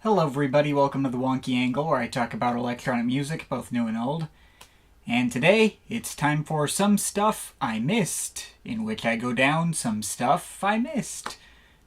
Hello everybody, welcome to the Wonky Angle, where I talk about electronic music, both new and old. And today, it's time for Some Stuff I Missed, in which I go down some stuff I missed.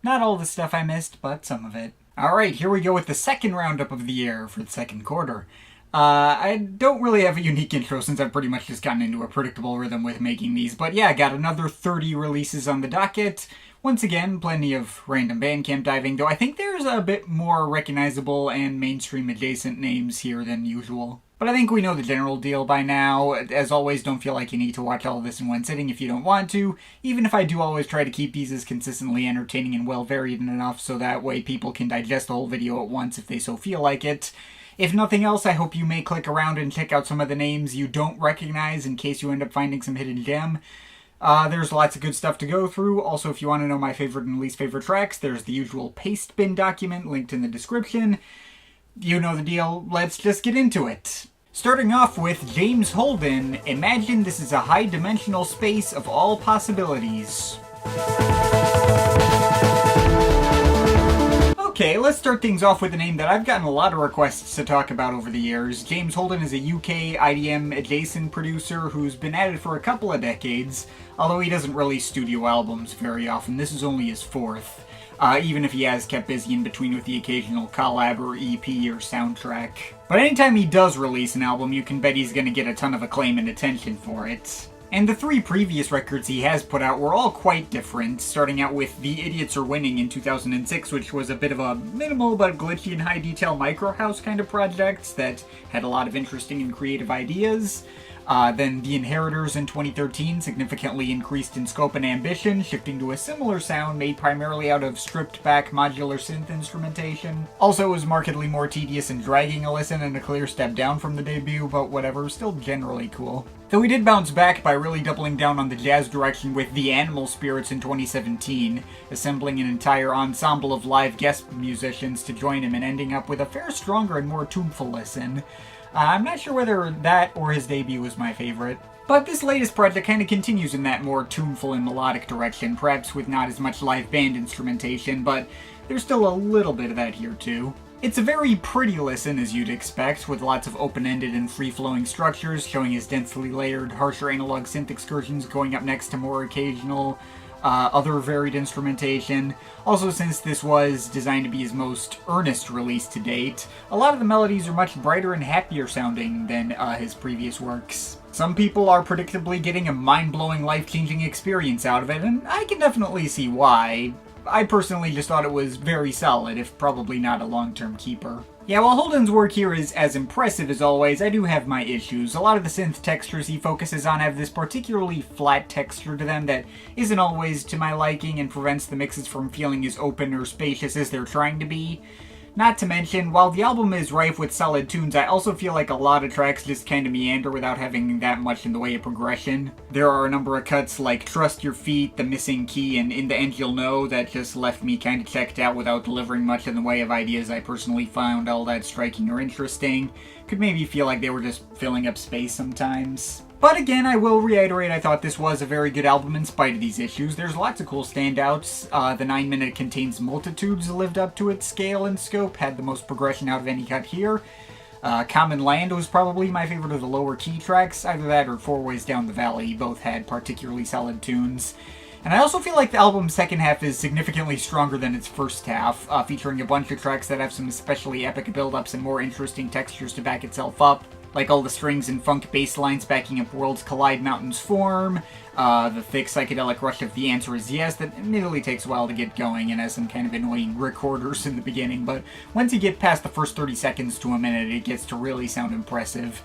Not all the stuff I missed, but some of it. Alright, here we go with the second roundup of the year for the second quarter. I don't really have a unique intro since I've pretty much just gotten into a predictable rhythm with making these, but yeah, I got another 30 releases on the docket. Once again, plenty of random Bandcamp diving, though I think there's a bit more recognizable and mainstream adjacent names here than usual. But I think we know the general deal by now. As always, don't feel like you need to watch all of this in one sitting if you don't want to, even if I do always try to keep these as consistently entertaining and well varied enough so that way people can digest the whole video at once if they so feel like it. If nothing else, I hope you may click around and check out some of the names you don't recognize in case you end up finding some hidden gem. There's lots of good stuff to go through. Also, if you want to know my favorite and least favorite tracks, there's the usual paste bin document linked in the description. You know the deal, let's just get into it. Starting off with James Holden, imagine this is a high-dimensional space of all possibilities. Okay, let's start things off with a name that I've gotten a lot of requests to talk about over the years. James Holden is a UK IDM adjacent producer who's been at it for a couple of decades, although he doesn't release studio albums very often. This is only his fourth, even if he has kept busy in between with the occasional collab or EP or soundtrack. But anytime he does release an album, you can bet he's gonna get a ton of acclaim and attention for it. And the three previous records he has put out were all quite different, starting out with The Idiots Are Winning in 2006, which was a bit of a minimal but glitchy and high-detail micro-house kind of project that had a lot of interesting and creative ideas. Then The Inheritors in 2013 significantly increased in scope and ambition, shifting to a similar sound made primarily out of stripped-back modular synth instrumentation. Also, it was markedly more tedious and dragging a listen and a clear step down from the debut, but whatever, still generally cool. Though he did bounce back by really doubling down on the jazz direction with The Animal Spirits in 2017, assembling an entire ensemble of live guest musicians to join him and ending up with a fair stronger and more tuneful listen. I'm not sure whether that or his debut was my favorite. But this latest project kind of continues in that more tuneful and melodic direction, perhaps with not as much live band instrumentation, but there's still a little bit of that here too. It's a very pretty listen, as you'd expect, with lots of open-ended and free-flowing structures, showing his densely layered, harsher analog synth excursions going up next to more occasional, other varied instrumentation. Also, since this was designed to be his most earnest release to date, a lot of the melodies are much brighter and happier sounding than his previous works. Some people are predictably getting a mind-blowing, life-changing experience out of it, and I can definitely see why. I personally just thought it was very solid, if probably not a long-term keeper. Yeah, while Holden's work here is as impressive as always, I do have my issues. A lot of the synth textures he focuses on have this particularly flat texture to them that isn't always to my liking and prevents the mixes from feeling as open or spacious as they're trying to be. Not to mention, while the album is rife with solid tunes, I also feel like a lot of tracks just kind of meander without having that much in the way of progression. There are a number of cuts like Trust Your Feet, The Missing Key, and In the End You'll Know that just left me kind of checked out without delivering much in the way of ideas I personally found all that striking or interesting. Could maybe feel like they were just filling up space sometimes. But again, I will reiterate, I thought this was a very good album in spite of these issues. There's lots of cool standouts. The 9-minute Contains Multitudes lived up to its scale and scope, had the most progression out of any cut here. Common Land was probably my favorite of the lower key tracks. Either that or Four Ways Down the Valley, both had particularly solid tunes. And I also feel like the album's second half is significantly stronger than its first half, featuring a bunch of tracks that have some especially epic build-ups and more interesting textures to back itself up. Like all the strings and funk bass lines backing up Worlds Collide Mountains Form, the thick psychedelic rush of The Answer Is Yes that admittedly takes a while to get going and has some kind of annoying recorders in the beginning, but once you get past the first 30 seconds to a minute, it gets to really sound impressive.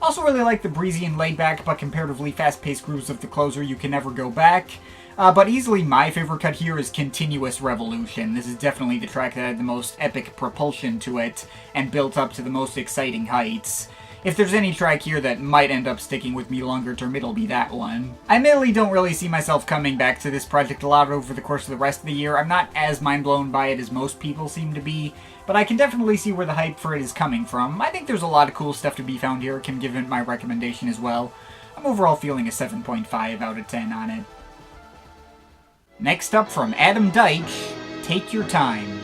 Also really like the breezy and laid-back but comparatively fast-paced grooves of the closer You Can Never Go Back. But easily my favorite cut here is Continuous Revolution. This is definitely the track that had the most epic propulsion to it and built up to the most exciting heights. If there's any track here that might end up sticking with me longer term, it'll be that one. I admittedly don't really see myself coming back to this project a lot over the course of the rest of the year. I'm not as mind-blown by it as most people seem to be, but I can definitely see where the hype for it is coming from. I think there's a lot of cool stuff to be found here, can give it my recommendation as well. I'm overall feeling a 7.5 out of 10 on it. Next up from Adam Deitch, Take Your Time.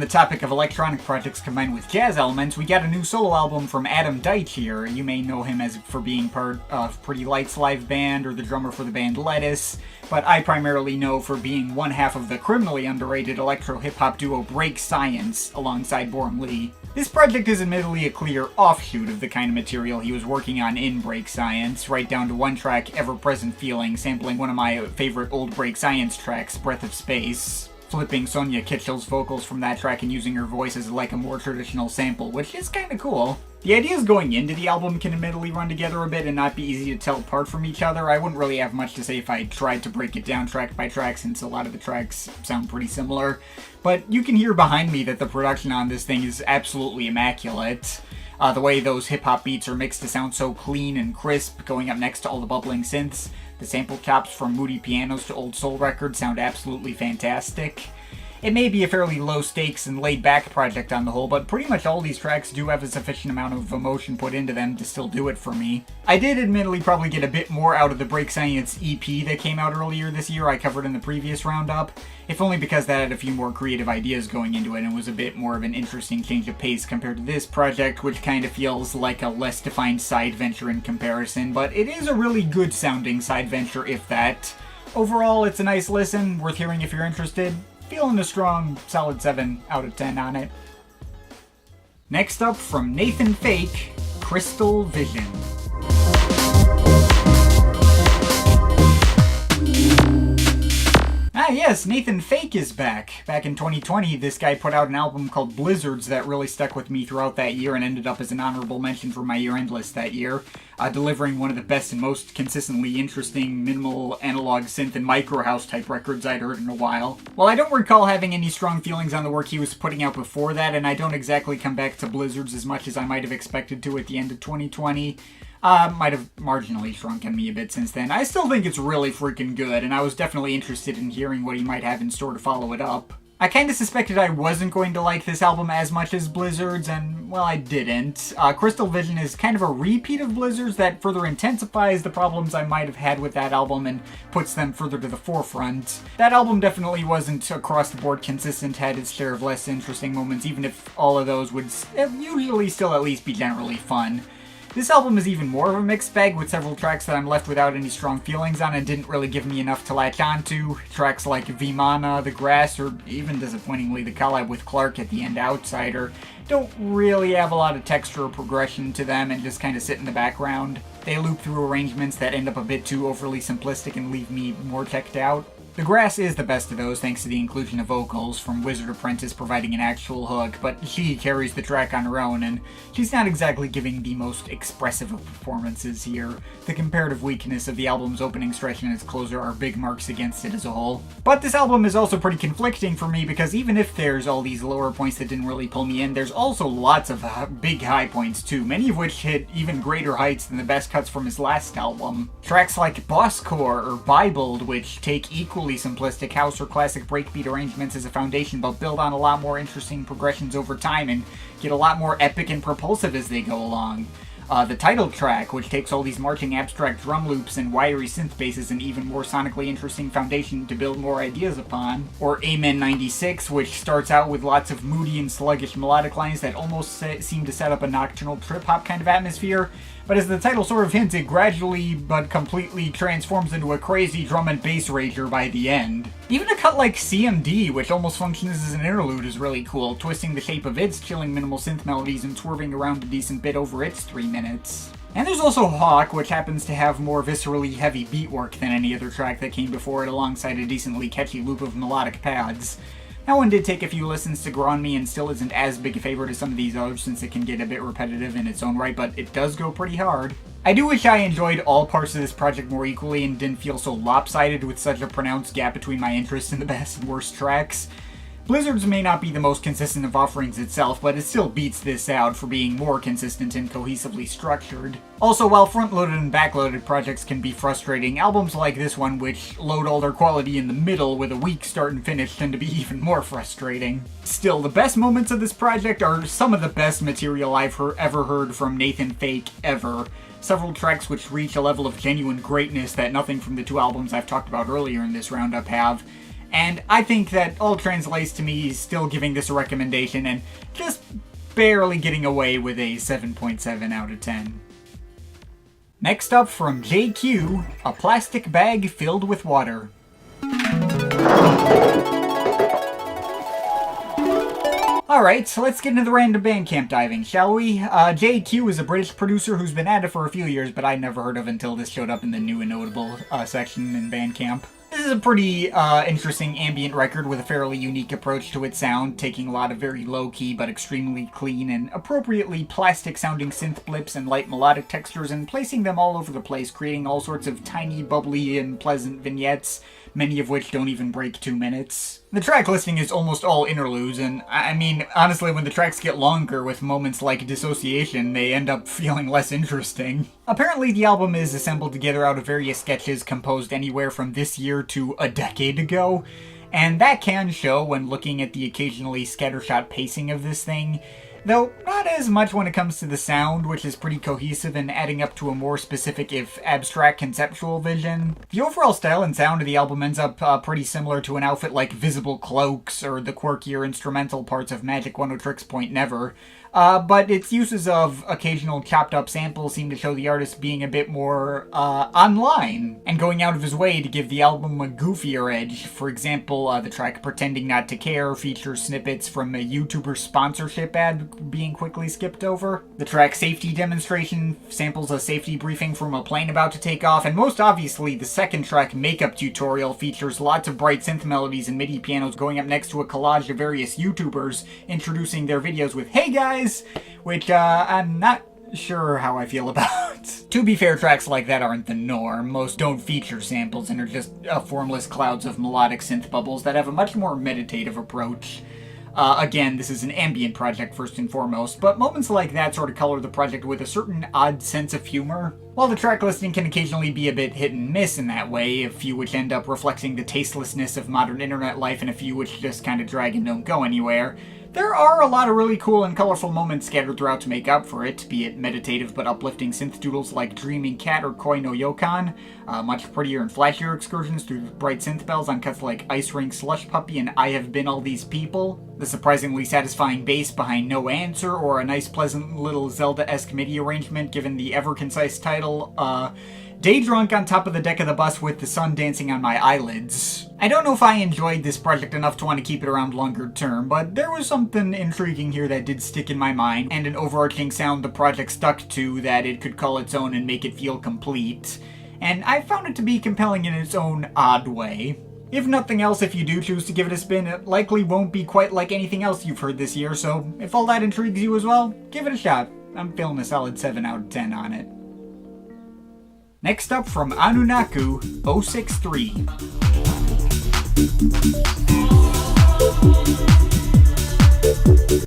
the topic of electronic projects combined with jazz elements, we got a new solo album from Deitch here. You may know him for being part of Pretty Lights live band or the drummer for the band Lettuce, but I primarily know for being one half of the criminally underrated electro-hip-hop duo Break Science alongside Born Lee. This project is admittedly a clear offshoot of the kind of material he was working on in Break Science, right down to one track, Ever Present Feeling, sampling one of my favorite old Break Science tracks, Breath of Space, flipping Sonia Kitchell's vocals from that track and using her voice as like a more traditional sample, which is kinda cool. The ideas going into the album can admittedly run together a bit and not be easy to tell apart from each other. I wouldn't really have much to say if I tried to break it down track by track, since a lot of the tracks sound pretty similar. But you can hear behind me that the production on this thing is absolutely immaculate. The way those hip-hop beats are mixed to sound so clean and crisp, going up next to all the bubbling synths. The sample chops from moody pianos to old soul records sound absolutely fantastic. It may be a fairly low-stakes and laid-back project on the whole, but pretty much all these tracks do have a sufficient amount of emotion put into them to still do it for me. I did admittedly probably get a bit more out of the Break Science EP that came out earlier this year I covered in the previous roundup, if only because that had a few more creative ideas going into it and was a bit more of an interesting change of pace compared to this project, which kind of feels like a less defined side venture in comparison, but it is a really good sounding side venture if that. Overall, it's a nice listen, worth hearing if you're interested. Feeling a strong, solid 7 out of 10 on it. Next up, from Nathan Fake, Crystal Vision. Ah yes, Nathan Fake is back. Back in 2020, this guy put out an album called Blizzards that really stuck with me throughout that year and ended up as an honorable mention for my year-end list that year, delivering one of the best and most consistently interesting minimal analog synth and micro house type records I'd heard in a while. While I don't recall having any strong feelings on the work he was putting out before that, and I don't exactly come back to Blizzards as much as I might have expected to at the end of 2020, might have marginally shrunk on me a bit since then. I still think it's really freaking good, and I was definitely interested in hearing what he might have in store to follow it up. I kinda suspected I wasn't going to like this album as much as Blizzards, and, well, I didn't. Crystal Vision is kind of a repeat of Blizzards that further intensifies the problems I might have had with that album and puts them further to the forefront. That album definitely wasn't across-the-board consistent, had its share of less interesting moments, even if all of those would usually still at least be generally fun. This album is even more of a mixed bag, with several tracks that I'm left without any strong feelings on and didn't really give me enough to latch onto. Tracks like Vimana, The Grass, or even disappointingly the collab with Clark at the end, Outsider, don't really have a lot of texture or progression to them and just kind of sit in the background. They loop through arrangements that end up a bit too overly simplistic and leave me more checked out. The Grass is the best of those thanks to the inclusion of vocals, from Wizard Apprentice providing an actual hook, but she carries the track on her own, and she's not exactly giving the most expressive of performances here. The comparative weakness of the album's opening stretch and its closer are big marks against it as a whole. But this album is also pretty conflicting for me, because even if there's all these lower points that didn't really pull me in, there's also lots of big high points too, many of which hit even greater heights than the best cuts from his last album. Tracks like Bosscore or Bibled, which take equal simplistic house or classic breakbeat arrangements as a foundation, but build on a lot more interesting progressions over time and get a lot more epic and propulsive as they go along. The title track, which takes all these marching abstract drum loops and wiry synth basses and even more sonically interesting foundation to build more ideas upon. Or Amen 96, which starts out with lots of moody and sluggish melodic lines that almost seem to set up a nocturnal trip-hop kind of atmosphere, but as the title sort of hints, it gradually but completely transforms into a crazy drum and bass rager by the end. Even a cut like CMD, which almost functions as an interlude, is really cool, twisting the shape of its chilling minimal synth melodies and swerving around a decent bit over its 3 minutes. And there's also Hawk, which happens to have more viscerally heavy beat work than any other track that came before it, alongside a decently catchy loop of melodic pads. That one did take a few listens to grow on me and still isn't as big a favorite as some of these others since it can get a bit repetitive in its own right, but it does go pretty hard. I do wish I enjoyed all parts of this project more equally and didn't feel so lopsided with such a pronounced gap between my interests in the best and worst tracks. Blizzards may not be the most consistent of offerings itself, but it still beats this out for being more consistent and cohesively structured. Also, while front-loaded and back-loaded projects can be frustrating, albums like this one, which load all their quality in the middle with a weak start and finish, tend to be even more frustrating. Still, the best moments of this project are some of the best material I've ever heard from Nathan Fake ever. Several tracks which reach a level of genuine greatness that nothing from the two albums I've talked about earlier in this roundup have. And I think that all translates to me still giving this a recommendation and just barely getting away with a 7.7 out of 10. Next up from JQ, a plastic bag filled with water. Alright, so let's get into the random Bandcamp diving, shall we? JQ is a British producer who's been at it for a few years, but I'd never heard of until this showed up in the new and notable section in Bandcamp. This is a pretty interesting ambient record with a fairly unique approach to its sound, taking a lot of very low-key but extremely clean and appropriately plastic-sounding synth blips and light melodic textures and placing them all over the place, creating all sorts of tiny, bubbly, and pleasant vignettes, many of which don't even break 2 minutes. The track listing is almost all interludes, and I mean, honestly, when the tracks get longer with moments like Dissociation, they end up feeling less interesting. Apparently, the album is assembled together out of various sketches composed anywhere from this year to a decade ago, and that can show when looking at the occasionally scattershot pacing of this thing, though not as much when it comes to the sound, which is pretty cohesive and adding up to a more specific, if abstract, conceptual vision. The overall style and sound of the album ends up pretty similar to an outfit like Visible Cloaks or the quirkier instrumental parts of Magic 103's Point Never, but its uses of occasional chopped-up samples seem to show the artist being a bit more online, and going out of his way to give the album a goofier edge. For example, the track Pretending Not to Care features snippets from a YouTuber sponsorship ad being quickly skipped over. The track Safety Demonstration samples a safety briefing from a plane about to take off, and most obviously the second track, Makeup Tutorial, features lots of bright synth melodies and MIDI pianos going up next to a collage of various YouTubers introducing their videos with "Hey guys!" which I'm not sure how I feel about. To be fair, tracks like that aren't the norm. Most don't feature samples and are just formless clouds of melodic synth bubbles that have a much more meditative approach. Again, this is an ambient project first and foremost, but moments like that sort of color the project with a certain odd sense of humor. While the track listing can occasionally be a bit hit and miss in that way, a few which end up reflecting the tastelessness of modern internet life and a few which just kind of drag and don't go anywhere, there are a lot of really cool and colorful moments scattered throughout to make up for it, be it meditative but uplifting synth doodles like Dreaming Cat or Koi no Yokan, much prettier and flashier excursions through bright synth bells on cuts like Ice Ring Slush Puppy and I Have Been All These People, the surprisingly satisfying bass behind No Answer, or a nice pleasant little Zelda-esque MIDI arrangement given the ever-concise title, Day Drunk on Top of the Deck of the Bus with the Sun Dancing on My Eyelids. I don't know if I enjoyed this project enough to want to keep it around longer term, but there was something intriguing here that did stick in my mind, and an overarching sound the project stuck to that it could call its own and make it feel complete. And I found it to be compelling in its own odd way. If nothing else, if you do choose to give it a spin, it likely won't be quite like anything else you've heard this year, so if all that intrigues you as well, give it a shot. I'm feeling a solid 7 out of 10 on it. Next up from Anunaku, 063.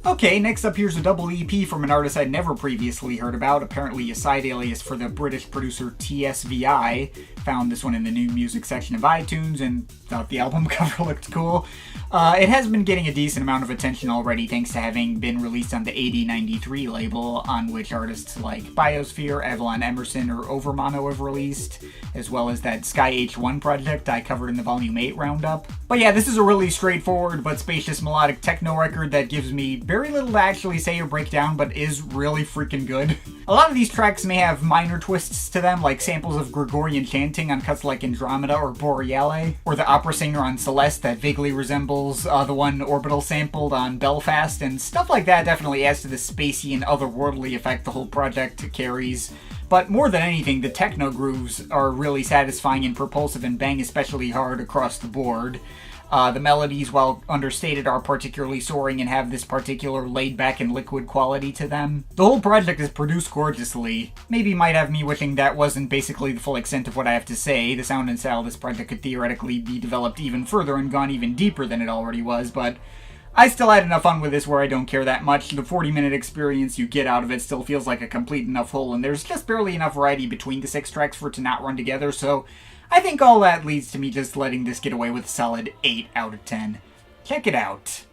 Okay, next up here's a double EP from an artist I'd never previously heard about, apparently a side alias for the British producer TSVI. Found this one in the new music section of iTunes and thought the album cover looked cool. It has been getting a decent amount of attention already thanks to having been released on the AD93 label, on which artists like Biosphere, Avalon Emerson, or Overmono have released, as well as that Sky H1 project I covered in the Volume 8 roundup. But yeah, this is a really straightforward but spacious melodic techno record that gives me very little to actually say or break down, but is really freaking good. A lot of these tracks may have minor twists to them, like samples of Gregorian chanting on cuts like Andromeda or Boreale, or the opera singer on Celeste that vaguely resembles the one Orbital sampled on Belfast, and stuff like that definitely adds to the spacey and otherworldly effect the whole project carries. But more than anything, the techno grooves are really satisfying and propulsive and bang especially hard across the board. The melodies, while understated, are particularly soaring and have this particular laid-back and liquid quality to them. The whole project is produced gorgeously. Maybe might have me wishing that wasn't basically the full extent of what I have to say. The sound and style of this project could theoretically be developed even further and gone even deeper than it already was, but I still had enough fun with this where I don't care that much. The 40-minute experience you get out of it still feels like a complete enough whole, and there's just barely enough variety between the 6 tracks for it to not run together, so I think all that leads to me just letting this get away with a solid 8 out of 10. Check it out.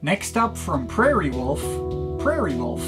Next up from Prairiewolf, Prairiewolf.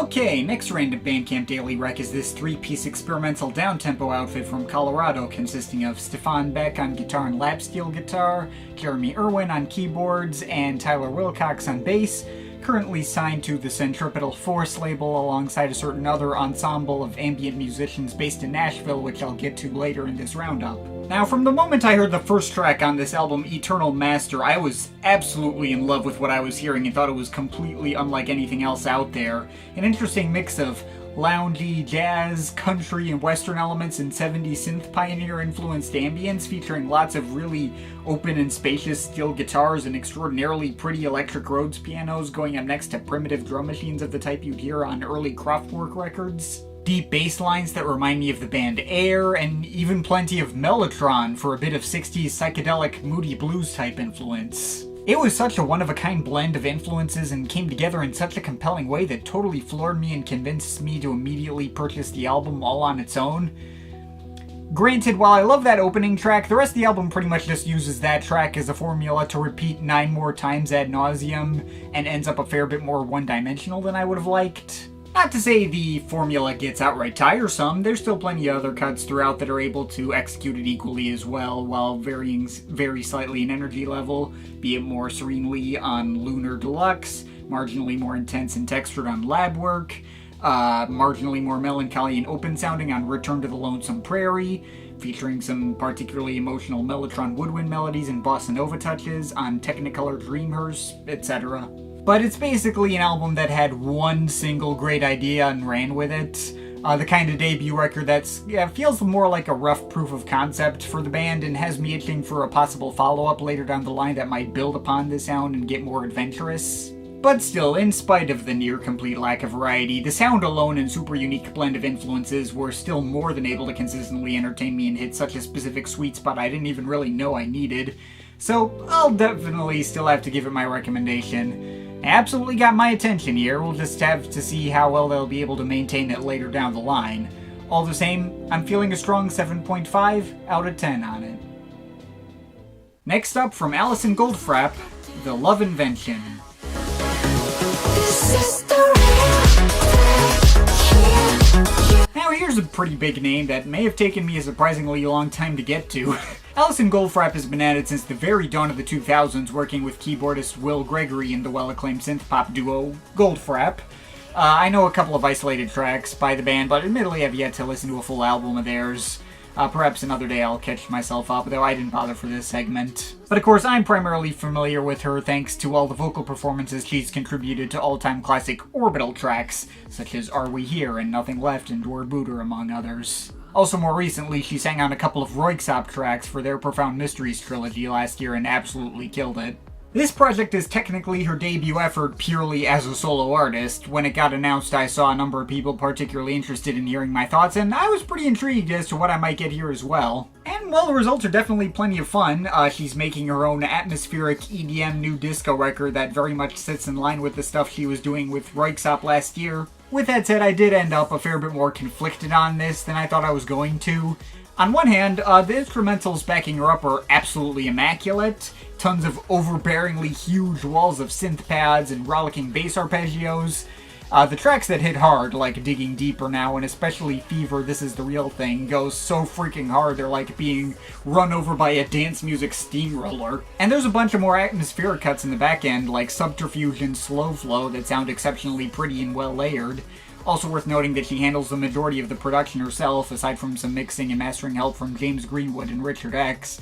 Okay, next random Bandcamp Daily Rec is this 3-piece experimental downtempo outfit from Colorado consisting of Stefan Beck on guitar and lap steel guitar, Jeremy Irwin on keyboards, and Tyler Wilcox on bass, currently signed to the Centripetal Force label alongside a certain other ensemble of ambient musicians based in Nashville, which I'll get to later in this roundup. Now, from the moment I heard the first track on this album, Eternal Master, I was absolutely in love with what I was hearing and thought it was completely unlike anything else out there. An interesting mix of loungy, jazz, country, and western elements and 70s synth pioneer-influenced ambience, featuring lots of really open and spacious steel guitars and extraordinarily pretty electric Rhodes pianos going up next to primitive drum machines of the type you'd hear on early Kraftwerk records. Deep bass lines that remind me of the band Air, and even plenty of Mellotron for a bit of 60s psychedelic moody blues type influence. It was such a one-of-a-kind blend of influences and came together in such a compelling way that totally floored me and convinced me to immediately purchase the album all on its own. Granted, while I love that opening track, the rest of the album pretty much just uses that track as a formula to repeat 9 more times ad nauseum and ends up a fair bit more one-dimensional than I would have liked. Not to say the formula gets outright tiresome, there's still plenty of other cuts throughout that are able to execute it equally as well, while varying very slightly in energy level, be it more serenely on Lunar Deluxe, marginally more intense and textured on Lab Work, marginally more melancholy and open sounding on Return to the Lonesome Prairie, featuring some particularly emotional Mellotron woodwind melodies and bossa nova touches on Technicolor Dreamhearse, etc. But it's basically an album that had one single great idea and ran with it. The kind of debut record that feels more like a rough proof of concept for the band and has me itching for a possible follow-up later down the line that might build upon this sound and get more adventurous. But still, in spite of the near-complete lack of variety, the sound alone and super unique blend of influences were still more than able to consistently entertain me and hit such a specific sweet spot I didn't even really know I needed. So I'll definitely still have to give it my recommendation. Absolutely got my attention here, we'll just have to see how well they'll be able to maintain it later down the line. All the same, I'm feeling a strong 7.5 out of 10 on it. Next up, from Alison Goldfrapp, The Love Invention. Now here's a pretty big name that may have taken me a surprisingly long time to get to. Alison Goldfrapp has been at it since the very dawn of the 2000s, working with keyboardist Will Gregory in the well-acclaimed synth-pop duo Goldfrapp. I know a couple of isolated tracks by the band, but admittedly I've yet to listen to a full album of theirs. Perhaps another day I'll catch myself up, though I didn't bother for this segment. But of course, I'm primarily familiar with her thanks to all the vocal performances she's contributed to all-time classic Orbital tracks, such as Are We Here and Nothing Left and Dwar Booter, among others. Also, more recently, she sang on a couple of Royksopp tracks for their Profound Mysteries trilogy last year and absolutely killed it. This project is technically her debut effort purely as a solo artist. When it got announced, I saw a number of people particularly interested in hearing my thoughts, and I was pretty intrigued as to what I might get here as well. And while the results are definitely plenty of fun, she's making her own atmospheric EDM new disco record that very much sits in line with the stuff she was doing with Royksopp last year. With that said, I did end up a fair bit more conflicted on this than I thought I was going to. On one hand, the instrumentals backing her up are absolutely immaculate. Tons of overbearingly huge walls of synth pads and rollicking bass arpeggios. The tracks that hit hard, like Digging Deeper Now and especially Fever, This Is the Real Thing, go so freaking hard they're like being run over by a dance music steamroller. And there's a bunch of more atmospheric cuts in the back end, like Subterfuge and Slow Flow, that sound exceptionally pretty and well layered. Also worth noting that she handles the majority of the production herself, aside from some mixing and mastering help from James Greenwood and Richard X,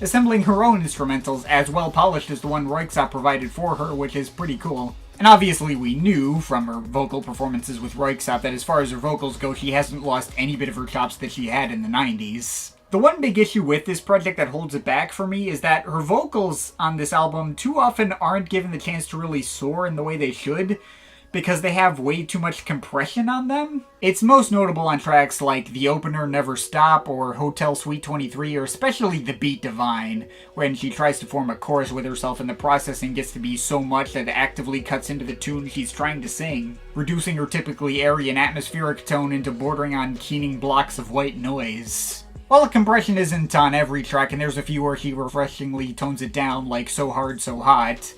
assembling her own instrumentals as well polished as the one Royksopp provided for her, which is pretty cool. And obviously we knew from her vocal performances with Royksopp that as far as her vocals go, she hasn't lost any bit of her chops that she had in the 90s. The one big issue with this project that holds it back for me is that her vocals on this album too often aren't given the chance to really soar in the way they should, because they have way too much compression on them. It's most notable on tracks like The Opener, Never Stop, or Hotel Suite 23, or especially The Beat Divine, when she tries to form a chorus with herself and the processing gets to be so much that it actively cuts into the tune she's trying to sing, reducing her typically airy and atmospheric tone into bordering on keening blocks of white noise. While the compression isn't on every track, and there's a few where she refreshingly tones it down, like So Hard, So Hot,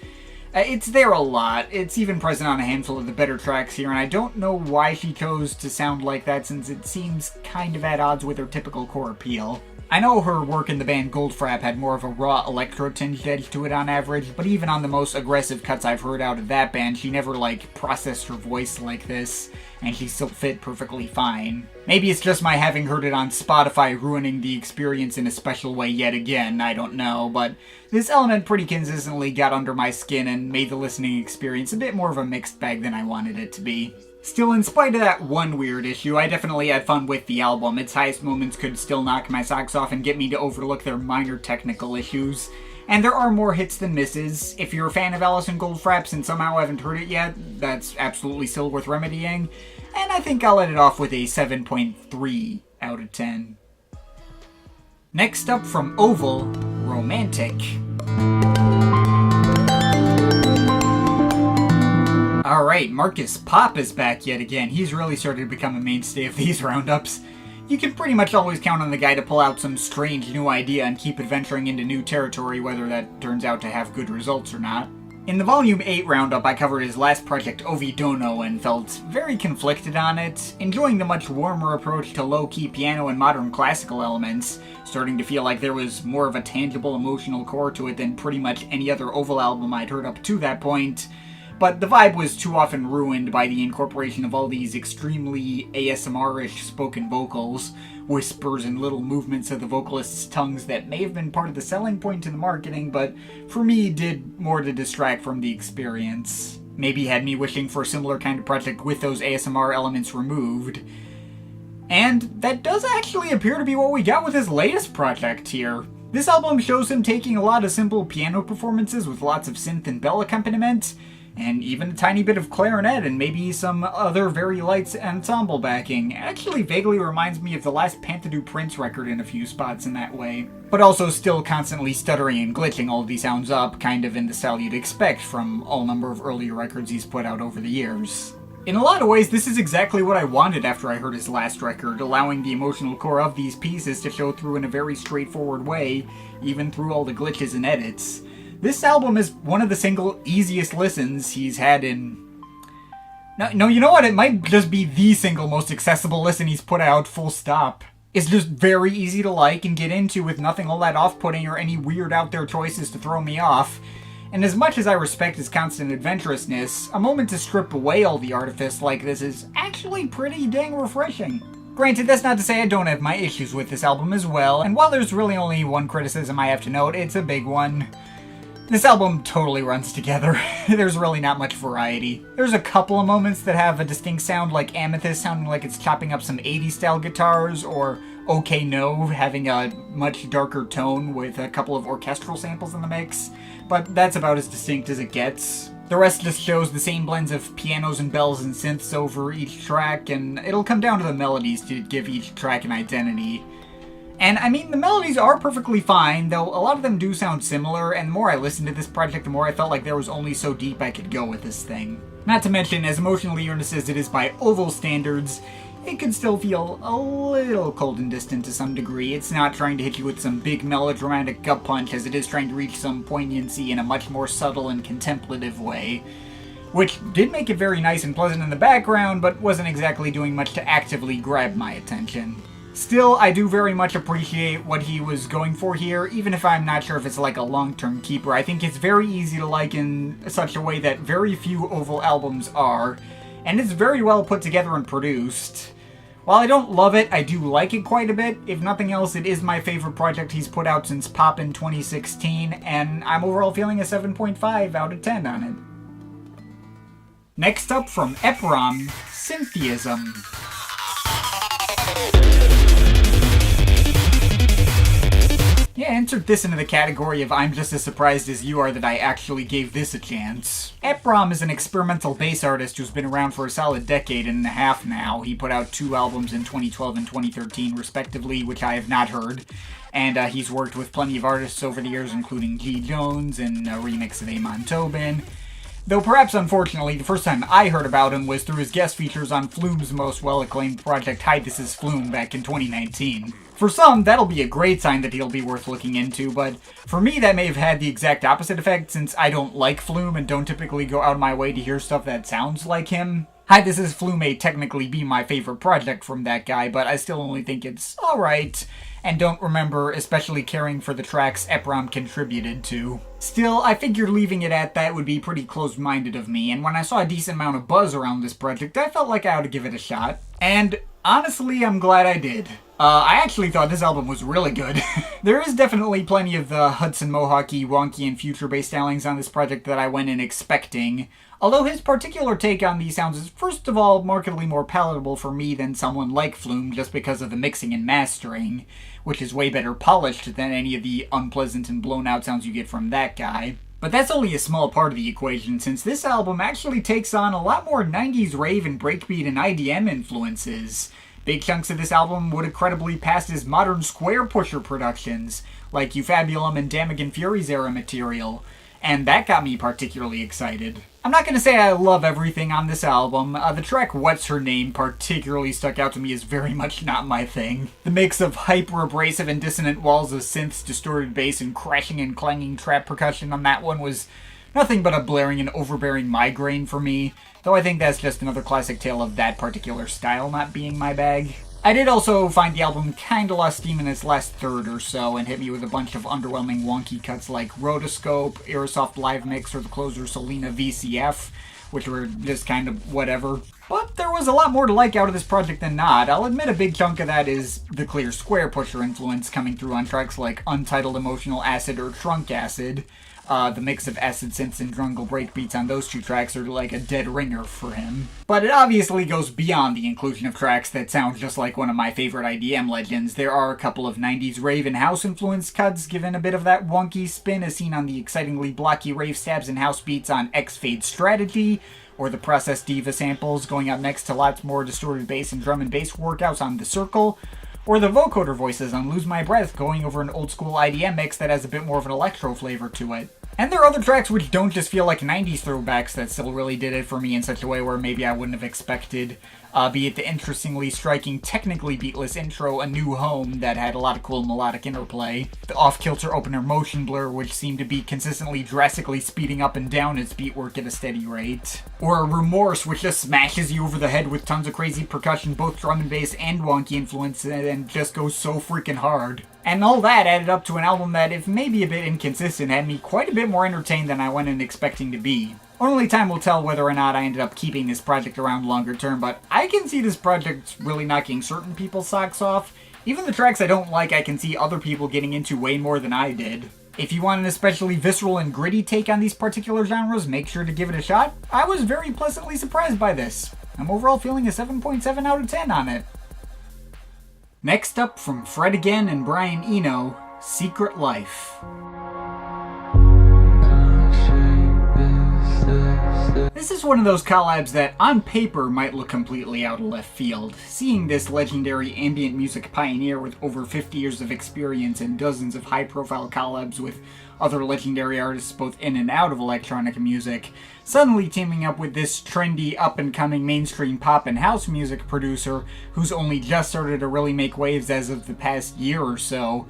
It's there a lot. It's even present on a handful of the better tracks here, and I don't know why she chose to sound like that since it seems kind of at odds with her typical core appeal. I know her work in the band Goldfrapp had more of a raw electro-tinged edge to it on average, but even on the most aggressive cuts I've heard out of that band, she never, processed her voice like this, and she still fit perfectly fine. Maybe it's just my having heard it on Spotify ruining the experience in a special way yet again, I don't know, but this element pretty consistently got under my skin and made the listening experience a bit more of a mixed bag than I wanted it to be. Still, in spite of that one weird issue, I definitely had fun with the album. Its highest moments could still knock my socks off and get me to overlook their minor technical issues. And there are more hits than misses. If you're a fan of Alison Goldfrapp and somehow haven't heard it yet, that's absolutely still worth remedying. And I think I'll let it off with a 7.3 out of 10. Next up from Oval, Romantiq. Alright, Marcus Pop is back yet again. He's really started to become a mainstay of these roundups. You can pretty much always count on the guy to pull out some strange new idea and keep adventuring into new territory, whether that turns out to have good results or not. In the Volume 8 roundup, I covered his last project, Ovidono, and felt very conflicted on it, enjoying the much warmer approach to low-key piano and modern classical elements, starting to feel like there was more of a tangible emotional core to it than pretty much any other Oval album I'd heard up to that point. But the vibe was too often ruined by the incorporation of all these extremely ASMR-ish spoken vocals, whispers and little movements of the vocalists' tongues that may have been part of the selling point to the marketing, but for me did more to distract from the experience. Maybe had me wishing for a similar kind of project with those ASMR elements removed. And that does actually appear to be what we got with his latest project here. This album shows him taking a lot of simple piano performances with lots of synth and bell accompaniment, and even a tiny bit of clarinet and maybe some other very light ensemble backing. It actually vaguely reminds me of the last Pantadu Prince record in a few spots in that way. But also still constantly stuttering and glitching all of these sounds up, kind of in the style you'd expect from all number of earlier records he's put out over the years. In a lot of ways, this is exactly what I wanted after I heard his last record, allowing the emotional core of these pieces to show through in a very straightforward way, even through all the glitches and edits. This album is one of the single easiest listens he's had in... No, you know what? It might just be the single most accessible listen he's put out, full stop. It's just very easy to like and get into with nothing all that off-putting or any weird out there choices to throw me off. And as much as I respect his constant adventurousness, a moment to strip away all the artifice like this is actually pretty dang refreshing. Granted, that's not to say I don't have my issues with this album as well, and while there's really only one criticism I have to note, it's a big one. This album totally runs together. There's really not much variety. There's a couple of moments that have a distinct sound, like Amethyst sounding like it's chopping up some 80s style guitars, or OK No having a much darker tone with a couple of orchestral samples in the mix, but that's about as distinct as it gets. The rest just shows the same blends of pianos and bells and synths over each track, and it'll come down to the melodies to give each track an identity. And I mean, the melodies are perfectly fine, though a lot of them do sound similar, and the more I listened to this project, the more I felt like there was only so deep I could go with this thing. Not to mention, as emotionally earnest as it is by Oval standards, it could still feel a little cold and distant to some degree. It's not trying to hit you with some big melodramatic gut punch as it is trying to reach some poignancy in a much more subtle and contemplative way. Which did make it very nice and pleasant in the background, but wasn't exactly doing much to actively grab my attention. Still, I do very much appreciate what he was going for here, even if I'm not sure if it's like a long-term keeper. I think it's very easy to like in such a way that very few Oval albums are, and it's very well put together and produced. While I don't love it, I do like it quite a bit. If nothing else, it is my favorite project he's put out since Pop in 2016, and I'm overall feeling a 7.5 out of 10 on it. Next up from Eprom, Syntheism. Yeah, insert this into the category of I'm just as surprised as you are that I actually gave this a chance. Eprom is an experimental bass artist who's been around for a solid decade and a half now. He put out 2 albums in 2012 and 2013 respectively, which I have not heard. And he's worked with plenty of artists over the years, including G. Jones and a remix of Amon Tobin. Though perhaps unfortunately, the first time I heard about him was through his guest features on Flume's most well-acclaimed project Hi, This Is Flume back in 2019. For some, that'll be a great sign that he'll be worth looking into, but for me that may have had the exact opposite effect since I don't like Flume and don't typically go out of my way to hear stuff that sounds like him. Hi, This Is Flume may technically be my favorite project from that guy, but I still only think it's alright, and don't remember especially caring for the tracks Eprom contributed to. Still, I figured leaving it at that would be pretty closed-minded of me, and when I saw a decent amount of buzz around this project, I felt like I ought to give it a shot. And honestly, I'm glad I did. I actually thought this album was really good. There is definitely plenty of the Hudson Mohawk-y, wonky, and future-based stylings on this project that I went in expecting, although his particular take on these sounds is first of all markedly more palatable for me than someone like Flume just because of the mixing and mastering, which is way better polished than any of the unpleasant and blown out sounds you get from that guy. But that's only a small part of the equation, since this album actually takes on a lot more 90s rave and breakbeat and IDM influences. Big chunks of this album would have credibly passed as modern square pusher productions, like Eufabulum and Damagen Fury's era material, and that got me particularly excited. I'm not going to say I love everything on this album. The track What's Her Name particularly stuck out to me as very much not my thing. The mix of hyper-abrasive and dissonant walls of synths, distorted bass, and crashing and clanging trap percussion on that one was nothing but a blaring and overbearing migraine for me, though I think that's just another classic tale of that particular style not being my bag. I did also find the album kinda lost steam in its last third or so and hit me with a bunch of underwhelming wonky cuts like Rotoscope, Aerosoft Live Mix, or the closer Selena VCF, which were just kind of whatever. But there was a lot more to like out of this project than not. I'll admit a big chunk of that is the clear square pusher influence coming through on tracks like Untitled Emotional Acid or Trunk Acid. The mix of acid synths and drungle breakbeats on those two tracks are like a dead ringer for him. But it obviously goes beyond the inclusion of tracks that sound just like one of my favorite IDM legends. There are a couple of 90s rave and house influenced cuts given a bit of that wonky spin as seen on the excitingly blocky rave stabs and house beats on X-Fade Strategy, or the Process Diva samples going up next to lots more distorted bass and drum and bass workouts on The Circle, or the vocoder voices on Lose My Breath going over an old school IDM mix that has a bit more of an electro flavor to it. And there are other tracks which don't just feel like 90s throwbacks that still really did it for me in such a way where maybe I wouldn't have expected, be it the interestingly striking, technically beatless intro A New Home that had a lot of cool melodic interplay, the off-kilter opener Motion Blur which seemed to be consistently drastically speeding up and down its beat work at a steady rate, or Remorse which just smashes you over the head with tons of crazy percussion, both drum and bass and wonky influence, and just goes so freaking hard. And all that added up to an album that, if maybe a bit inconsistent, had me quite a bit more entertained than I went in expecting to be. Only time will tell whether or not I ended up keeping this project around longer term, but I can see this project really knocking certain people's socks off. Even the tracks I don't like, I can see other people getting into way more than I did. If you want an especially visceral and gritty take on these particular genres, make sure to give it a shot. I was very pleasantly surprised by this. I'm overall feeling a 7.7 out of 10 on it. Next up, from Fred Again and Brian Eno, Secret Life. This is one of those collabs that, on paper, might look completely out of left field. Seeing this legendary ambient music pioneer with over 50 years of experience and dozens of high-profile collabs with other legendary artists both in and out of electronic music, suddenly teaming up with this trendy, up-and-coming mainstream pop and house music producer who's only just started to really make waves as of the past year or so.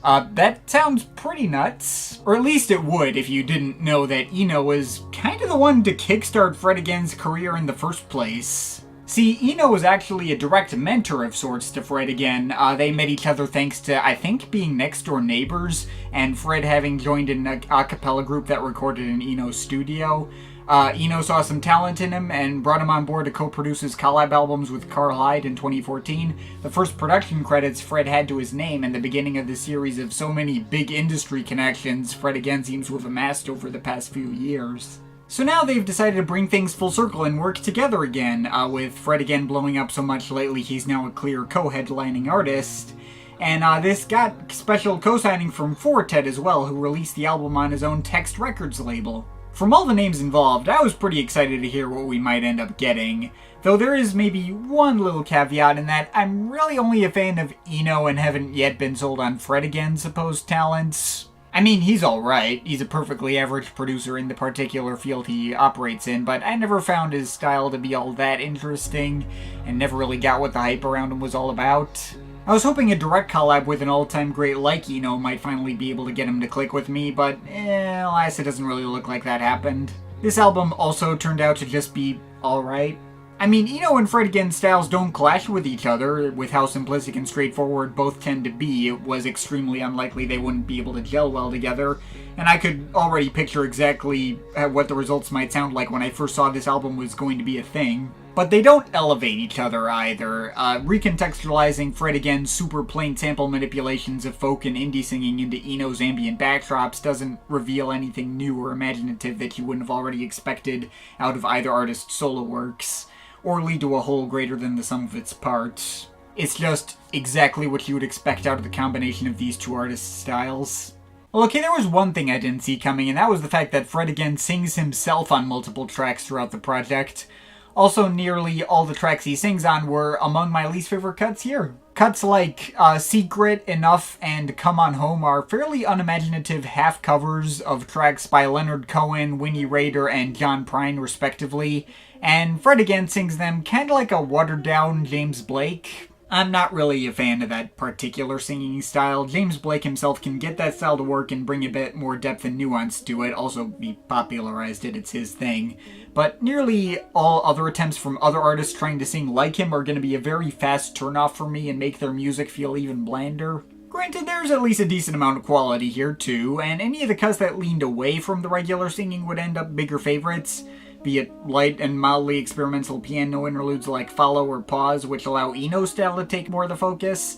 That sounds pretty nuts. Or at least it would if you didn't know that Eno was kind of the one to kickstart Fred Again's career in the first place. See, Eno was actually a direct mentor of sorts to Fred Again. They met each other thanks to, I think, being next-door neighbors, and Fred having joined an a cappella group that recorded in Eno's studio. Eno saw some talent in him and brought him on board to co-produce his collab albums with Carl Hyde in 2014, the first production credits Fred had to his name and the beginning of the series of so many big industry connections Fred Again seems to have amassed over the past few years. So now they've decided to bring things full circle and work together again, with Fred Again blowing up so much lately he's now a clear co-headlining artist. And this got special co-signing from Fortet as well, who released the album on his own Text Records label. From all the names involved, I was pretty excited to hear what we might end up getting, though there is maybe one little caveat in that I'm really only a fan of Eno and haven't yet been sold on Fred Again's supposed talents. I mean, he's alright. He's a perfectly average producer in the particular field he operates in, but I never found his style to be all that interesting, and never really got what the hype around him was all about. I was hoping a direct collab with an all-time great like Eno might finally be able to get him to click with me, but alas, it doesn't really look like that happened. This album also turned out to just be alright. I mean, Eno and Fred Again's styles don't clash with each other. With how simplistic and straightforward both tend to be, it was extremely unlikely they wouldn't be able to gel well together, and I could already picture exactly what the results might sound like when I first saw this album was going to be a thing. But they don't elevate each other either. Recontextualizing Fred Again's super plain sample manipulations of folk and indie singing into Eno's ambient backdrops doesn't reveal anything new or imaginative that you wouldn't have already expected out of either artist's solo works, or lead to a whole greater than the sum of its parts. It's just exactly what you would expect out of the combination of these two artists' styles. Well, okay, there was one thing I didn't see coming, and that was the fact that Fred Again sings himself on multiple tracks throughout the project. Also, nearly all the tracks he sings on were among my least favorite cuts here. Cuts like Secret, Enough, and Come On Home are fairly unimaginative half covers of tracks by Leonard Cohen, Winnie Raider, and John Prine, respectively, and Fred Again sings them kinda like a watered-down James Blake. I'm not really a fan of that particular singing style. James Blake himself can get that style to work and bring a bit more depth and nuance to it. Also, he popularized it, it's his thing. But nearly all other attempts from other artists trying to sing like him are going to be a very fast turnoff for me and make their music feel even blander. Granted, there's at least a decent amount of quality here too, and any of the cuts that leaned away from the regular singing would end up bigger favorites, be it light and mildly experimental piano interludes like Follow or Pause, which allow Eno's style to take more of the focus,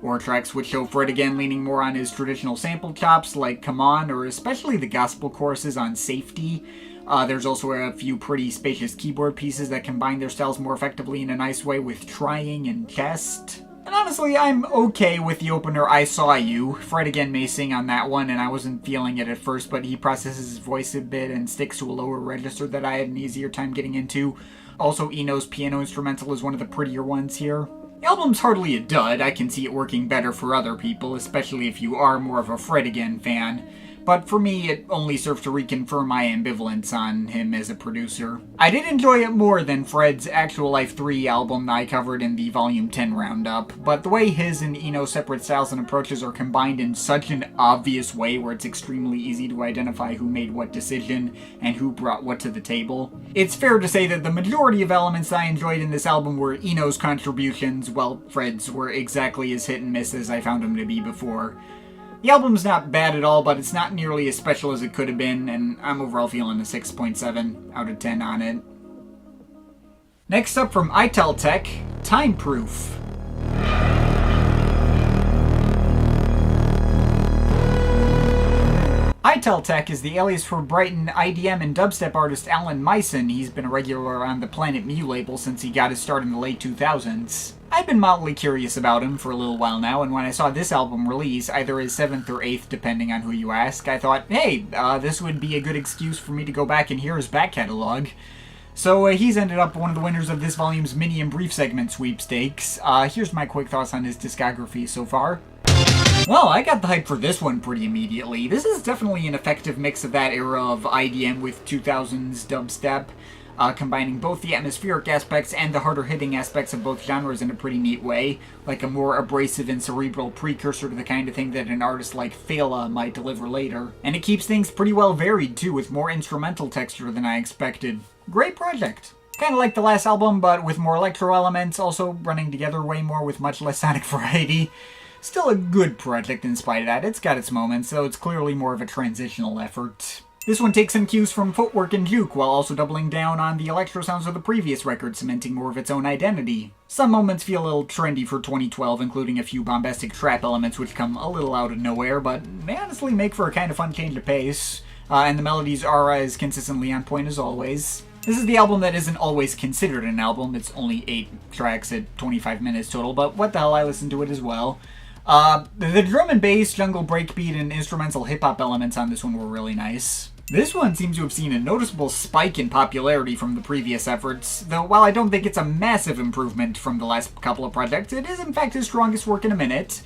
or tracks which show Fred Again leaning more on his traditional sample chops like Come On, or especially the gospel choruses on Safety. There's also a few pretty spacious keyboard pieces that combine their styles more effectively in a nice way with Trying and Chest. And honestly, I'm okay with the opener I Saw You. Fred Again may sing on that one, and I wasn't feeling it at first, but he processes his voice a bit and sticks to a lower register that I had an easier time getting into. Also, Eno's piano instrumental is one of the prettier ones here. The album's hardly a dud. I can see it working better for other people, especially if you are more of a Fred Again fan. But for me, it only serves to reconfirm my ambivalence on him as a producer. I did enjoy it more than Fred's Actual Life 3 album that I covered in the Volume 10 roundup, but the way his and Eno's separate styles and approaches are combined in such an obvious way where it's extremely easy to identify who made what decision and who brought what to the table. It's fair to say that the majority of elements I enjoyed in this album were Eno's contributions, while Fred's were exactly as hit and miss as I found them to be before. The album's not bad at all, but it's not nearly as special as it could have been, and I'm overall feeling a 6.7 out of 10 on it. Next up from Ital Tech, Timeproof. Ital Tech is the alias for Brighton IDM and dubstep artist Alan Myson. He's been a regular on the Planet Mu label since he got his start in the late 2000s. I've been mildly curious about him for a little while now, and when I saw this album release, either his 7th or 8th depending on who you ask, I thought, hey, this would be a good excuse for me to go back and hear his back catalog. So he's ended up one of the winners of this volume's mini and brief segment sweepstakes. Here's my quick thoughts on his discography so far. Well, I got the hype for this one pretty immediately. This is definitely an effective mix of that era of IDM with 2000s dubstep, combining both the atmospheric aspects and the harder-hitting aspects of both genres in a pretty neat way, like a more abrasive and cerebral precursor to the kind of thing that an artist like Fela might deliver later. And it keeps things pretty well varied, too, with more instrumental texture than I expected. Great project. Kinda like the last album, but with more electro elements, also running together way more with much less sonic variety. Still a good project in spite of that. It's got its moments, though it's clearly more of a transitional effort. This one takes some cues from footwork and juke, while also doubling down on the electro sounds of the previous record, cementing more of its own identity. Some moments feel a little trendy for 2012, including a few bombastic trap elements which come a little out of nowhere, but they honestly make for a kind of fun change of pace. And the melodies are as consistently on point as always. This is the album that isn't always considered an album. It's only 8 tracks at 25 minutes total, but what the hell, I listened to it as well. The drum and bass, jungle breakbeat, and instrumental hip-hop elements on this one were really nice. This one seems to have seen a noticeable spike in popularity from the previous efforts, though while I don't think it's a massive improvement from the last couple of projects, it is in fact his strongest work in a minute.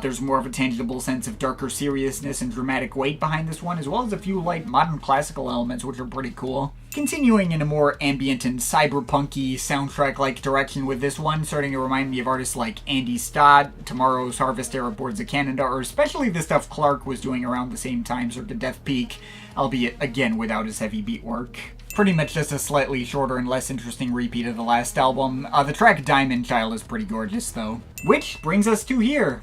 There's more of a tangible sense of darker seriousness and dramatic weight behind this one, as well as a few light modern classical elements, which are pretty cool. Continuing in a more ambient and cyberpunky soundtrack-like direction with this one, starting to remind me of artists like Andy Stott, Tomorrow's Harvest Era Boards of Canada, or especially the stuff Clark was doing around the same time, circa Death Peak, albeit again without his heavy beat work. Pretty much just a slightly shorter and less interesting repeat of the last album. The track Diamond Child is pretty gorgeous, though. Which brings us to here.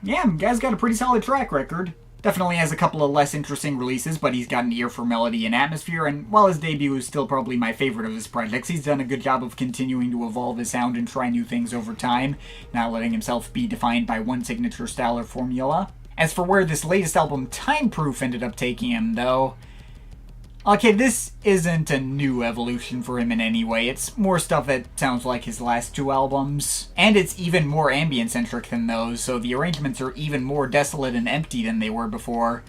Yeah, guy's got a pretty solid track record. Definitely has a couple of less interesting releases, but he's got an ear for melody and atmosphere, and while his debut is still probably my favorite of his projects, he's done a good job of continuing to evolve his sound and try new things over time, not letting himself be defined by one signature style or formula. As for where this latest album, Timeproof, ended up taking him, though, okay, this isn't a new evolution for him in any way. It's more stuff that sounds like his last two albums. And it's even more ambient-centric than those, so the arrangements are even more desolate and empty than they were before.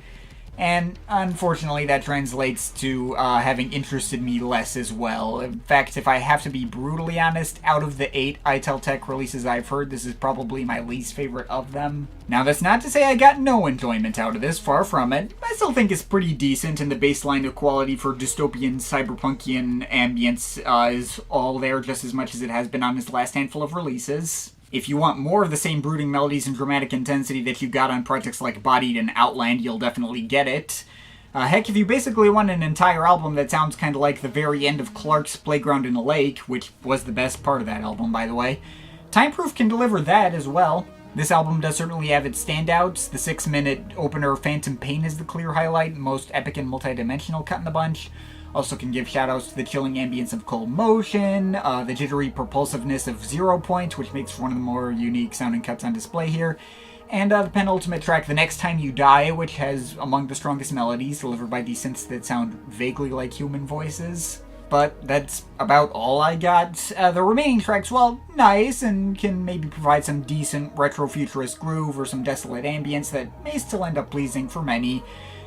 And unfortunately, that translates to having interested me less as well. In fact, if I have to be brutally honest, out of the 8 Ital Tech releases I've heard, this is probably my least favorite of them. Now, that's not to say I got no enjoyment out of this, far from it. I still think it's pretty decent, and the baseline of quality for dystopian, cyberpunkian ambience is all there just as much as it has been on his last handful of releases. If you want more of the same brooding melodies and dramatic intensity that you got on projects like Bodied and Outland, you'll definitely get it. Heck, if you basically want an entire album that sounds kind of like the very end of Clark's Playground in a Lake, which was the best part of that album, by the way, Timeproof can deliver that as well. This album does certainly have its standouts. The 6-minute opener Phantom Pain is the clear highlight, most epic and multi-dimensional cut in the bunch. Also can give shoutouts to the chilling ambience of Cold Motion, the jittery propulsiveness of 0 Point, which makes for one of the more unique sounding cuts on display here, and the penultimate track, The Next Time You Die, which has among the strongest melodies delivered by these synths that sound vaguely like human voices. But that's about all I got. The remaining tracks, well, nice, and can maybe provide some decent retro-futurist groove or some desolate ambience that may still end up pleasing for many.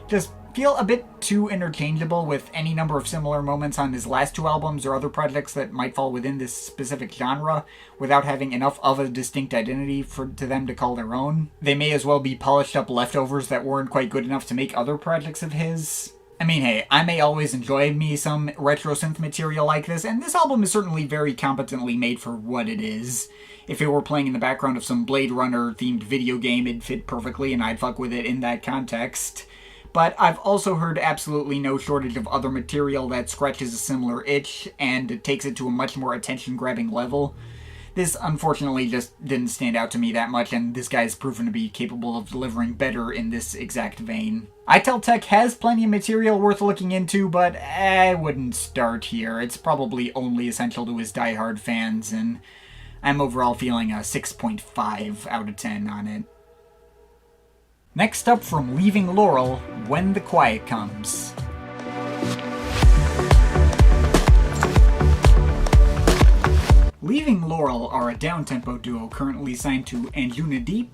Just feel a bit too interchangeable with any number of similar moments on his last 2 albums or other projects that might fall within this specific genre without having enough of a distinct identity to them to call their own. They may as well be polished up leftovers that weren't quite good enough to make other projects of his. I mean, hey, I may always enjoy me some retro synth material like this, and this album is certainly very competently made for what it is. If it were playing in the background of some Blade Runner themed video game, it'd fit perfectly and I'd fuck with it in that context. But I've also heard absolutely no shortage of other material that scratches a similar itch and takes it to a much more attention-grabbing level. This, unfortunately, just didn't stand out to me that much, and this guy's proven to be capable of delivering better in this exact vein. Ital Tech has plenty of material worth looking into, but I wouldn't start here. It's probably only essential to his diehard fans, and I'm overall feeling a 6.5 out of 10 on it. Next up from Leaving Laurel, When the Quiet Comes. Leaving Laurel are a downtempo duo currently signed to Anunaku.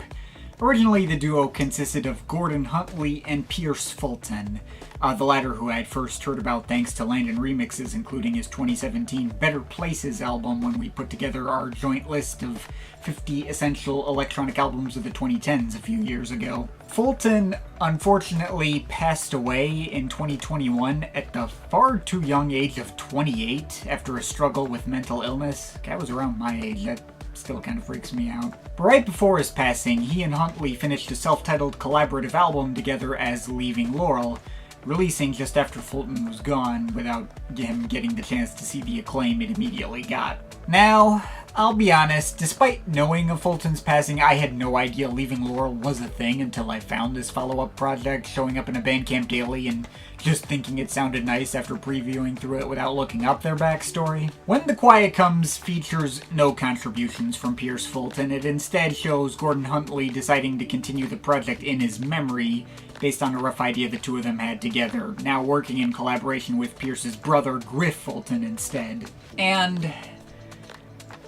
Originally, the duo consisted of Gordon Huntley and Pierce Fulton, the latter who I had first heard about thanks to Landon remixes, including his 2017 Better Places album when we put together our joint list of 50 essential electronic albums of the 2010s a few years ago. Fulton unfortunately passed away in 2021 at the far too young age of 28 after a struggle with mental illness. Guy was around my age. That still kind of freaks me out. But right before his passing, he and Huntley finished a self-titled collaborative album together as Leaving Laurel, releasing just after Fulton was gone without him getting the chance to see the acclaim it immediately got. Now, I'll be honest, despite knowing of Fulton's passing, I had no idea Leaving Laurel was a thing until I found this follow-up project showing up in a Bandcamp daily and just thinking it sounded nice after previewing through it without looking up their backstory. When the Quiet Comes features no contributions from Pierce Fulton. It instead shows Gordon Huntley deciding to continue the project in his memory based on a rough idea the two of them had together, now working in collaboration with Pierce's brother Griff Fulton instead. And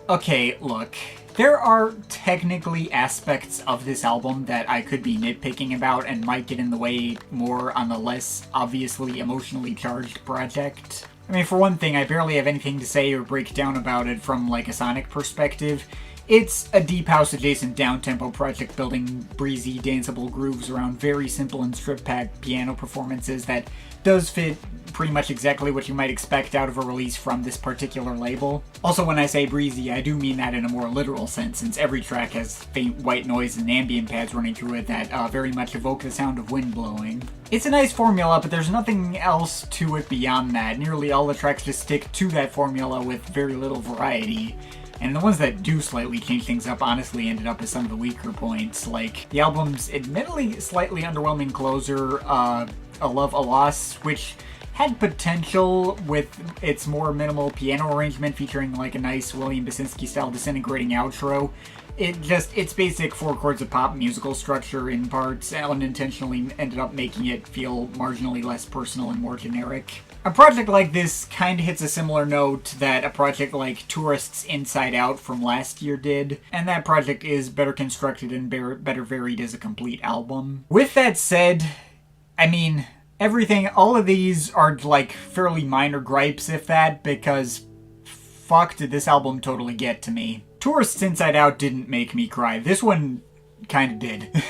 okay, look, There are technically aspects of this album that I could be nitpicking about and might get in the way more on the less obviously emotionally charged project. I mean, for one thing, I barely have anything to say or break down about it from like a sonic perspective. It's a deep house adjacent downtempo project building breezy, danceable grooves around very simple and strip-packed piano performances that does fit pretty much exactly what you might expect out of a release from this particular label. Also, when I say breezy, I do mean that in a more literal sense, since every track has faint white noise and ambient pads running through it that very much evoke the sound of wind blowing. It's a nice formula, but there's nothing else to it beyond that. Nearly all the tracks just stick to that formula with very little variety. And the ones that do slightly change things up honestly ended up as some of the weaker points, like the album's admittedly slightly underwhelming closer, A Love, a Loss, which had potential with its more minimal piano arrangement featuring like a nice William Basinski-style disintegrating outro. Its basic 4 chords of pop musical structure in parts unintentionally ended up making it feel marginally less personal and more generic. A project like this kind of hits a similar note that a project like Tourists Inside Out from last year did, and that project is better constructed and better varied as a complete album. With that said, I mean, all of these are like fairly minor gripes, if that, because fuck did this album totally get to me. Tourists Inside Out didn't make me cry. This one kind of did.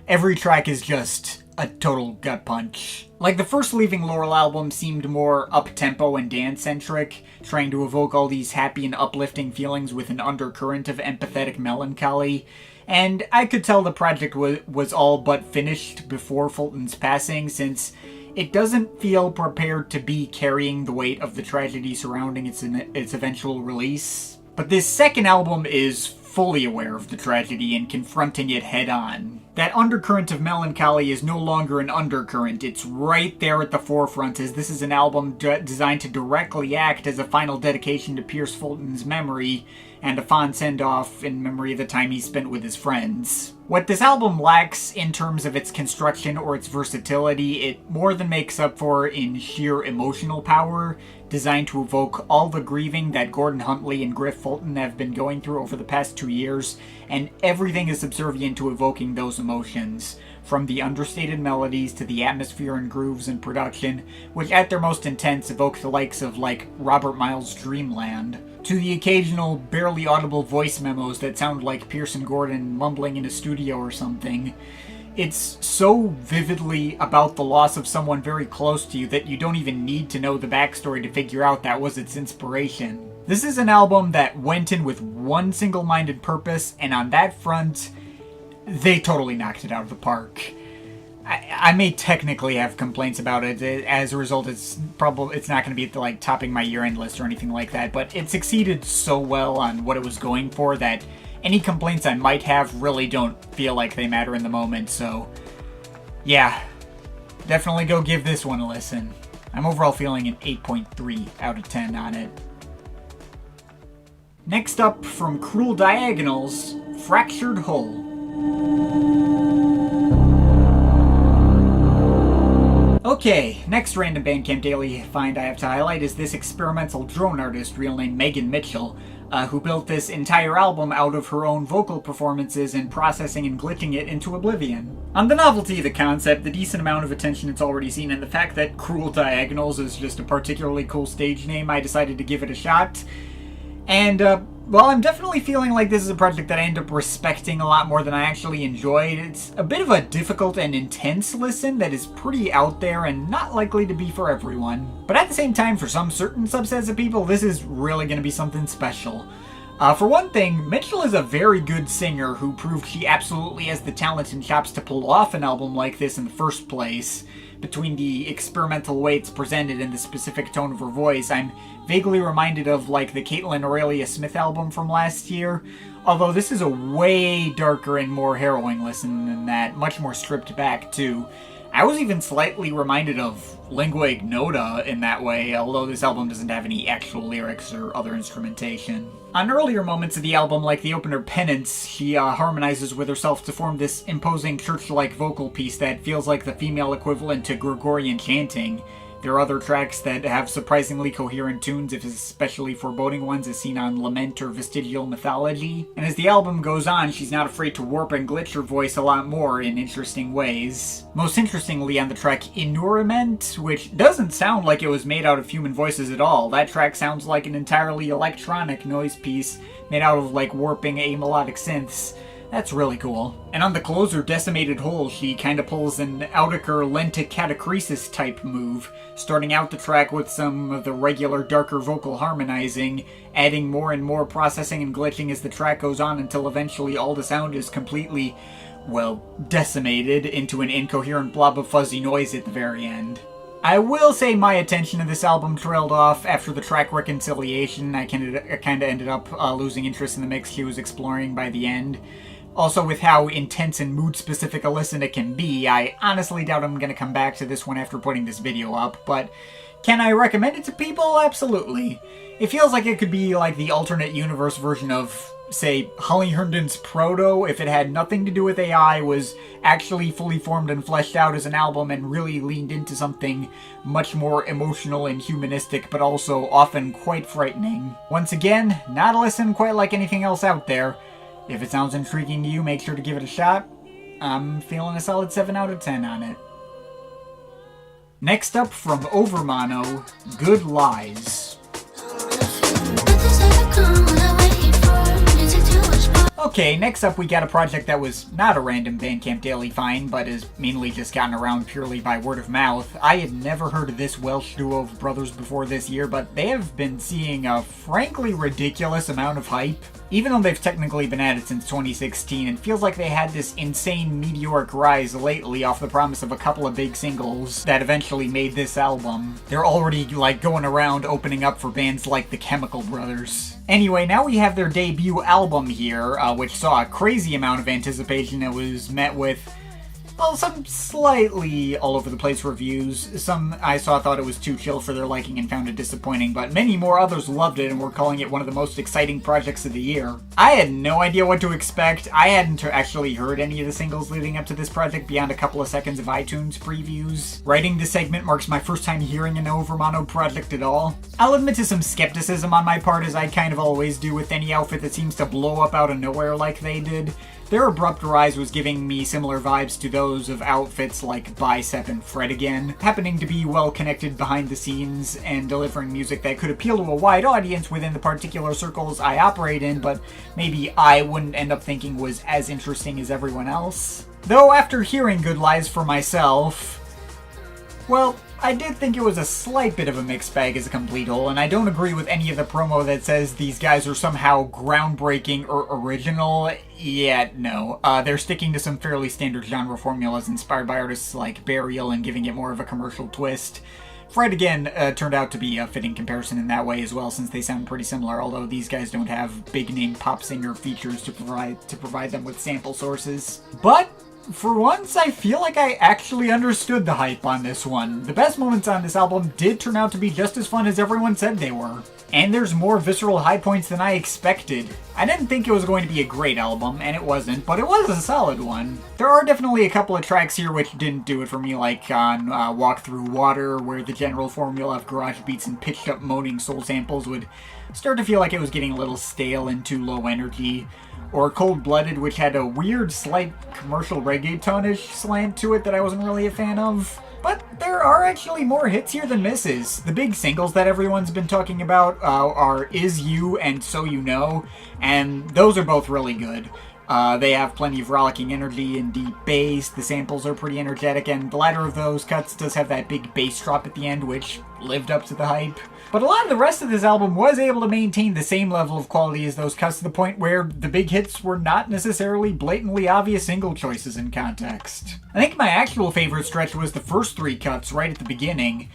Every track is just a total gut punch. Like, the first Leaving Laurel album seemed more up-tempo and dance-centric, trying to evoke all these happy and uplifting feelings with an undercurrent of empathetic melancholy, and I could tell the project was all but finished before Fulton's passing, since it doesn't feel prepared to be carrying the weight of the tragedy surrounding its eventual release. But this second album is fully aware of the tragedy and confronting it head-on. That undercurrent of melancholy is no longer an undercurrent, it's right there at the forefront, as this is an album designed to directly act as a final dedication to Pierce Fulton's memory, and a fond send-off in memory of the time he spent with his friends. What this album lacks in terms of its construction or its versatility, it more than makes up for in sheer emotional power, designed to evoke all the grieving that Gordon Huntley and Griff Fulton have been going through over the past 2 years, and everything is subservient to evoking those emotions, from the understated melodies to the atmosphere and grooves and production, which at their most intense evoke the likes of, like, Robert Miles' Dreamland, to the occasional barely audible voice memos that sound like Pierce and Gordon mumbling in a studio or something. It's so vividly about the loss of someone very close to you that you don't even need to know the backstory to figure out that was its inspiration. This is an album that went in with one single-minded purpose, and on that front, they totally knocked it out of the park. I may technically have complaints about it. As a result, it's not going to be like topping my year-end list or anything like that, but it succeeded so well on what it was going for that any complaints I might have really don't feel like they matter in the moment, so yeah, definitely go give this one a listen. I'm overall feeling an 8.3 out of 10 on it. Next up, from Cruel Diagonals, Fractured Hull. Okay, next random Bandcamp daily find I have to highlight is this experimental drone artist, real name Megan Mitchell, who built this entire album out of her own vocal performances and processing and glitching it into oblivion. On the novelty of the concept, the decent amount of attention it's already seen, and the fact that Cruel Diagonals is just a particularly cool stage name, I decided to give it a shot. And, well, I'm definitely feeling like this is a project that I end up respecting a lot more than I actually enjoyed. It's a bit of a difficult and intense listen that is pretty out there and not likely to be for everyone. But at the same time, for some certain subsets of people, this is really going to be something special. For one thing, Mitchell is a very good singer who proved she absolutely has the talent and chops to pull off an album like this in the first place. Between the experimental way it's presented and the specific tone of her voice, I'm vaguely reminded of, like, the Caitlin Aurelia Smith album from last year, although this is a way darker and more harrowing listen than that, much more stripped back, too. I was even slightly reminded of Lingua Ignota in that way, although this album doesn't have any actual lyrics or other instrumentation. On earlier moments of the album, like the opener Penance, she harmonizes with herself to form this imposing church-like vocal piece that feels like the female equivalent to Gregorian chanting, There are other tracks that have surprisingly coherent tunes, if especially foreboding ones, as seen on Lament or Vestigial Mythology. And as the album goes on, she's not afraid to warp and glitch her voice a lot more in interesting ways. Most interestingly on the track Inurement, which doesn't sound like it was made out of human voices at all. That track sounds like an entirely electronic noise piece made out of like warping amelodic synths. That's really cool. And on the closer, Decimated Whole, she kinda pulls an Audiker Lentic Catacresis type move, starting out the track with some of the regular darker vocal harmonizing, adding more and more processing and glitching as the track goes on until eventually all the sound is completely, well, decimated into an incoherent blob of fuzzy noise at the very end. I will say my attention to this album trailed off after the track Reconciliation. I kinda ended up losing interest in the mix she was exploring by the end. Also, with how intense and mood-specific a listen it can be, I honestly doubt I'm going to come back to this one after putting this video up, but can I recommend it to people? Absolutely. It feels like it could be like the alternate universe version of, say, Holly Herndon's Proto, if it had nothing to do with AI, was actually fully formed and fleshed out as an album and really leaned into something much more emotional and humanistic, but also often quite frightening. Once again, not a listen quite like anything else out there. If it sounds intriguing to you, make sure to give it a shot. I'm feeling a solid 7 out of 10 on it. Next up from Overmono, Good Lies. Okay, next up we got a project that was not a random Bandcamp daily find, but has mainly just gotten around purely by word of mouth. I had never heard of this Welsh duo of brothers before this year, but they have been seeing a frankly ridiculous amount of hype. Even though they've technically been at it since 2016, it feels like they had this insane meteoric rise lately off the promise of a couple of big singles that eventually made this album. They're already like going around opening up for bands like the Chemical Brothers. Anyway, now we have their debut album here, which saw a crazy amount of anticipation that was met with, well, some slightly all-over-the-place reviews. Some I saw thought it was too chill for their liking and found it disappointing, but many more others loved it and were calling it one of the most exciting projects of the year. I had no idea what to expect. I hadn't actually heard any of the singles leading up to this project beyond a couple of seconds of iTunes previews. Writing this segment marks my first time hearing an Overmono project at all. I'll admit to some skepticism on my part, as I kind of always do with any outfit that seems to blow up out of nowhere like they did. Their abrupt rise was giving me similar vibes to those of outfits like Bicep and Fred Again, happening to be well connected behind the scenes and delivering music that could appeal to a wide audience within the particular circles I operate in, but maybe I wouldn't end up thinking was as interesting as everyone else. Though after hearing Good Lies for myself, well, I did think it was a slight bit of a mixed bag as a complete whole, and I don't agree with any of the promo that says these guys are somehow groundbreaking or original. Yeah, no. They're sticking to some fairly standard genre formulas inspired by artists like Burial and giving it more of a commercial twist. Fred Again turned out to be a fitting comparison in that way as well, since they sound pretty similar, although these guys don't have big-name pop singer features to provide them with sample sources. But for once, I feel like I actually understood the hype on this one. The best moments on this album did turn out to be just as fun as everyone said they were. And there's more visceral high points than I expected. I didn't think it was going to be a great album, and it wasn't, but it was a solid one. There are definitely a couple of tracks here which didn't do it for me, like on Walk Through Water, where the general formula of garage beats and pitched up moaning soul samples would start to feel like it was getting a little stale and too low energy. Or Cold Blooded, which had a weird, slight commercial reggaeton-ish slant to it that I wasn't really a fan of. But there are actually more hits here than misses. The big singles that everyone's been talking about are Is You and So You Know, and those are both really good. They have plenty of rollicking energy and deep bass, the samples are pretty energetic, and the latter of those cuts does have that big bass drop at the end, which lived up to the hype. But a lot of the rest of this album was able to maintain the same level of quality as those cuts, to the point where the big hits were not necessarily blatantly obvious single choices in context. I think my actual favorite stretch was the first 3 cuts right at the beginning,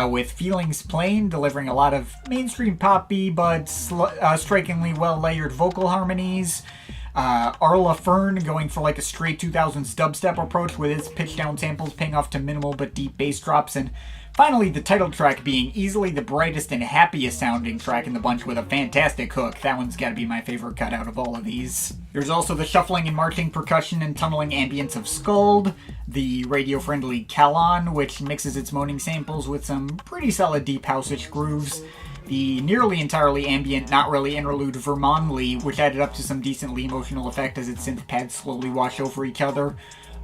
with Feelings Plain delivering a lot of mainstream poppy but strikingly well-layered vocal harmonies, Arla Fern going for like a straight 2000s dubstep approach with its pitch down samples paying off to minimal but deep bass drops, and Finally, the title track being easily the brightest and happiest sounding track in the bunch with a fantastic hook. That one's gotta be my favorite cut out of all of these. There's also the shuffling and marching percussion and tunneling ambience of Skuld, the radio-friendly Kalon, which mixes its moaning samples with some pretty solid deep house-ish grooves, the nearly entirely ambient, not really interlude Vermonli, which added up to some decently emotional effect as its synth pads slowly wash over each other,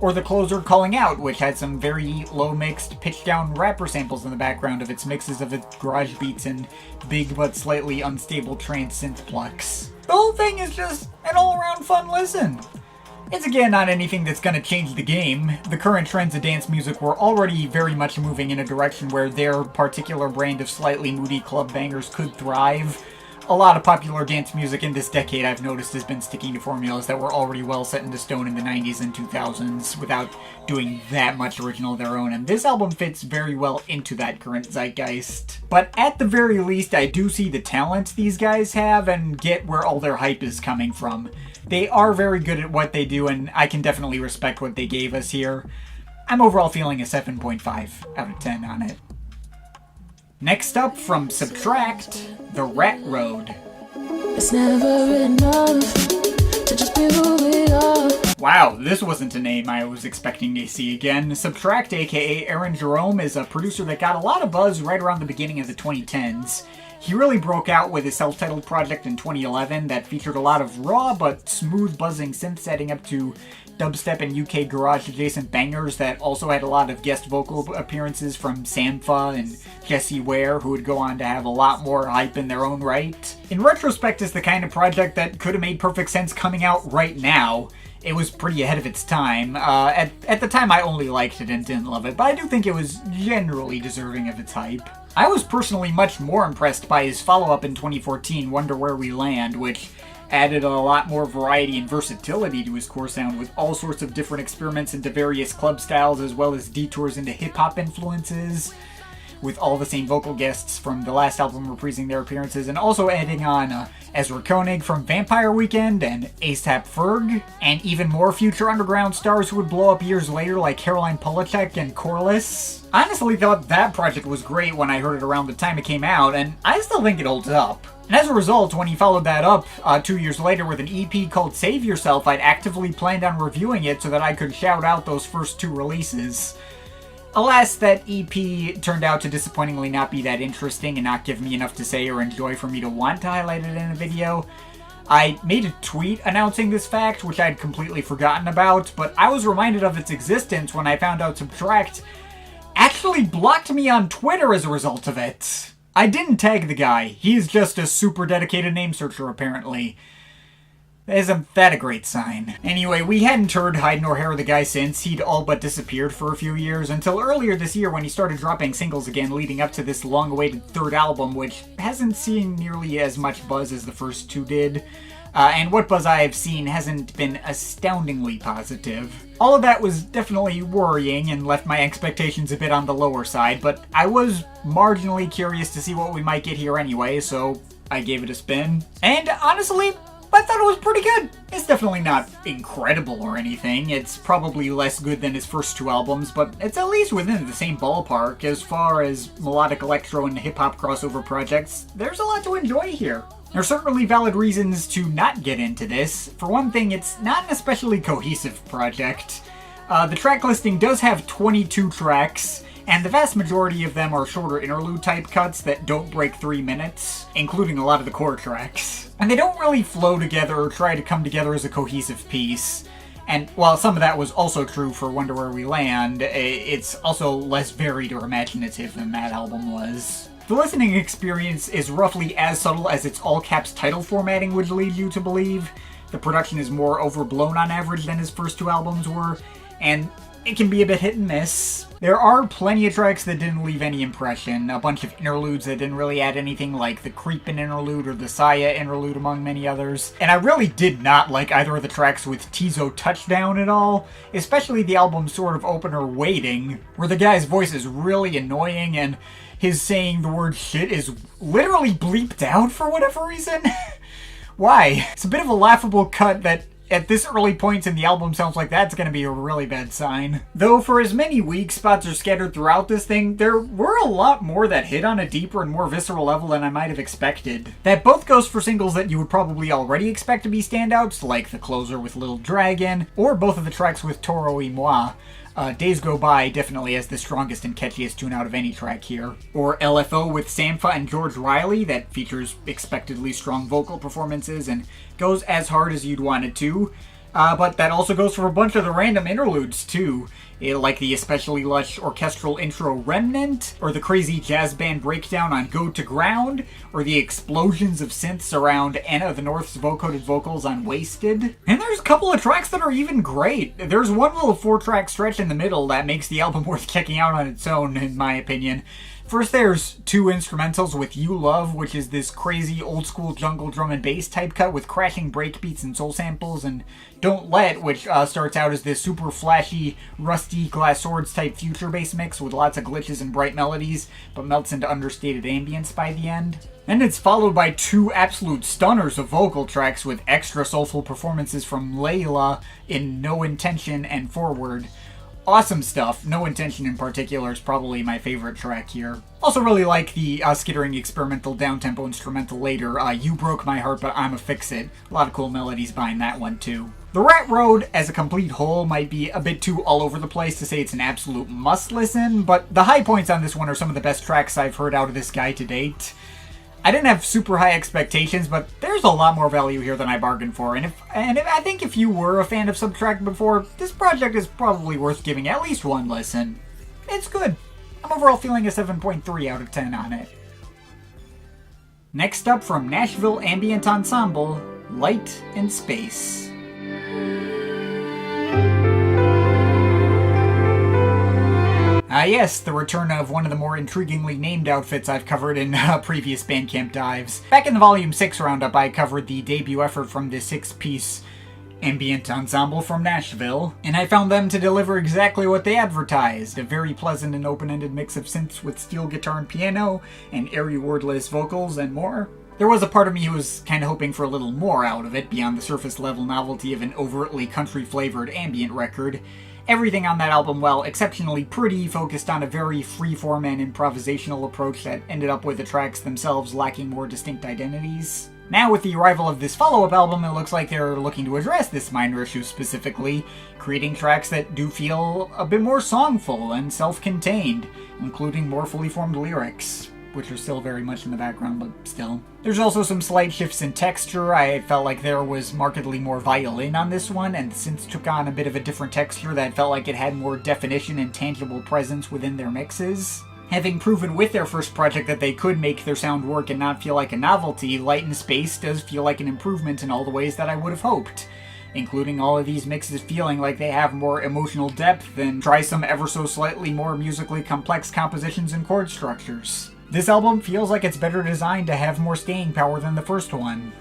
or the closer Calling Out, which had some very low-mixed, pitched-down rapper samples in the background of its mixes of its garage beats and big but slightly unstable trance synth plucks. The whole thing is just an all-around fun listen. It's again not anything that's gonna change the game. The current trends of dance music were already very much moving in a direction where their particular brand of slightly moody club bangers could thrive. A lot of popular dance music in this decade, I've noticed, has been sticking to formulas that were already well set into stone in the 90s and 2000s without doing that much original of their own, and this album fits very well into that current zeitgeist. But at the very least, I do see the talent these guys have and get where all their hype is coming from. They are very good at what they do, and I can definitely respect what they gave us here. I'm overall feeling a 7.5 out of 10 on it. Next up, from Subtract, The Rat Road. It's never enough to just be who we are. Wow, this wasn't a name I was expecting to see again. Subtract, aka Aaron Jerome, is a producer that got a lot of buzz right around the beginning of the 2010s. He really broke out with his self-titled project in 2011 that featured a lot of raw but smooth buzzing synths adding up to dubstep and UK garage adjacent bangers that also had a lot of guest vocal appearances from Sampha and Jesse Ware, who would go on to have a lot more hype in their own right. In retrospect, it's the kind of project that could have made perfect sense coming out right now. It was pretty ahead of its time. At the time, I only liked it and didn't love it, but I do think it was generally deserving of its hype. I was personally much more impressed by his follow-up in 2014, Wonder Where We Land, which added a lot more variety and versatility to his core sound with all sorts of different experiments into various club styles as well as detours into hip-hop influences, with all the same vocal guests from the last album reprising their appearances, and also adding on Ezra Koenig from Vampire Weekend and ASAP Ferg, and even more future underground stars who would blow up years later like Caroline Polachek and Corliss. I honestly thought that project was great when I heard it around the time it came out, and I still think it holds up. And as a result, when he followed that up 2 years later with an EP called Save Yourself, I'd actively planned on reviewing it so that I could shout out those first two releases. Alas, that EP turned out to disappointingly not be that interesting and not give me enough to say or enjoy for me to want to highlight it in a video. I made a tweet announcing this fact, which I'd completely forgotten about, but I was reminded of its existence when I found out Subtract actually blocked me on Twitter as a result of it. I didn't tag the guy. He's just a super dedicated name searcher, apparently. Isn't that a great sign? Anyway, we hadn't heard hide nor hair of the guy since. He'd all but disappeared for a few years, until earlier this year when he started dropping singles again leading up to this long-awaited third album, which hasn't seen nearly as much buzz as the first two did. And what buzz I have seen hasn't been astoundingly positive. All of that was definitely worrying and left my expectations a bit on the lower side, but I was marginally curious to see what we might get here anyway, so I gave it a spin. And honestly, I thought it was pretty good. It's definitely not incredible or anything. It's probably less good than his first two albums, but it's at least within the same ballpark. As far as melodic electro and hip-hop crossover projects, there's a lot to enjoy here. There are certainly valid reasons to not get into this. For one thing, it's not an especially cohesive project. The track listing does have 22 tracks, and the vast majority of them are shorter interlude-type cuts that don't break 3 minutes, including a lot of the core tracks. And they don't really flow together or try to come together as a cohesive piece. And while some of that was also true for Wonder Where We Land, it's also less varied or imaginative than that album was. The listening experience is roughly as subtle as its all-caps title formatting would lead you to believe. The production is more overblown on average than his first two albums were, and it can be a bit hit and miss. There are plenty of tracks that didn't leave any impression, a bunch of interludes that didn't really add anything like the Creepin' interlude or the Saya interlude among many others, and I really did not like either of the tracks with Tizo Touchdown at all, especially the album's sort of opener Waiting, where the guy's voice is really annoying and his saying the word shit is literally bleeped out for whatever reason. Why? It's a bit of a laughable cut that at this early point in the album sounds like that's going to be a really bad sign. Though for as many weak spots are scattered throughout this thing, there were a lot more that hit on a deeper and more visceral level than I might have expected. That both goes for singles that you would probably already expect to be standouts, like the closer with Little Dragon, or both of the tracks with Toro y Moi. Days Go By definitely has the strongest and catchiest tune out of any track here. Or LFO with Sampha and George Riley, that features expectedly strong vocal performances and goes as hard as you'd want it to. But that also goes for a bunch of the random interludes too. Like the especially lush orchestral intro Remnant, or the crazy jazz band breakdown on Go to Ground, or the explosions of synths around Anna of the North's vocoded vocals on Wasted. And there's a couple of tracks that are even great. There's one little 4-track stretch in the middle that makes the album worth checking out on its own, in my opinion. First, there's 2 instrumentals with You Love, which is this crazy old-school jungle drum and bass type cut with crashing breakbeats and soul samples, and Don't Let, which starts out as this super flashy, rusty Glass Swords type future bass mix with lots of glitches and bright melodies, but melts into understated ambience by the end. And it's followed by 2 absolute stunners of vocal tracks with extra soulful performances from Layla in No Intention and Forward. Awesome stuff. No Intention in particular is probably my favorite track here. Also really like the skittering experimental downtempo instrumental later, You Broke My Heart But I'ma Fix It. A lot of cool melodies behind that one too. The Rat Road as a complete whole might be a bit too all over the place to say it's an absolute must listen, but the high points on this one are some of the best tracks I've heard out of this guy to date. I didn't have super high expectations, but there's a lot more value here than I bargained for, and I think if you were a fan of Subtract before, this project is probably worth giving at least one listen. It's good. I'm overall feeling a 7.3 out of 10 on it. Next up from Nashville Ambient Ensemble, Light and Space. Yes, the return of one of the more intriguingly named outfits I've covered in previous Bandcamp dives. Back in the Volume 6 roundup, I covered the debut effort from the 6-piece Ambient Ensemble from Nashville, and I found them to deliver exactly what they advertised, a very pleasant and open-ended mix of synths with steel guitar and piano, and airy wordless vocals, and more. There was a part of me who was kind of hoping for a little more out of it, beyond the surface-level novelty of an overtly country-flavored ambient record. Everything on that album, while exceptionally pretty, focused on a very freeform and improvisational approach that ended up with the tracks themselves lacking more distinct identities. Now, with the arrival of this follow-up album, it looks like they're looking to address this minor issue specifically, creating tracks that do feel a bit more songful and self-contained, including more fully formed lyrics, which are still very much in the background, but still. There's also some slight shifts in texture. I felt like there was markedly more violin on this one, and the synths took on a bit of a different texture that felt like it had more definition and tangible presence within their mixes. Having proven with their first project that they could make their sound work and not feel like a novelty, Light and Space does feel like an improvement in all the ways that I would have hoped, including all of these mixes feeling like they have more emotional depth and try some ever so slightly more musically complex compositions and chord structures. This album feels like it's better designed to have more staying power than the first one.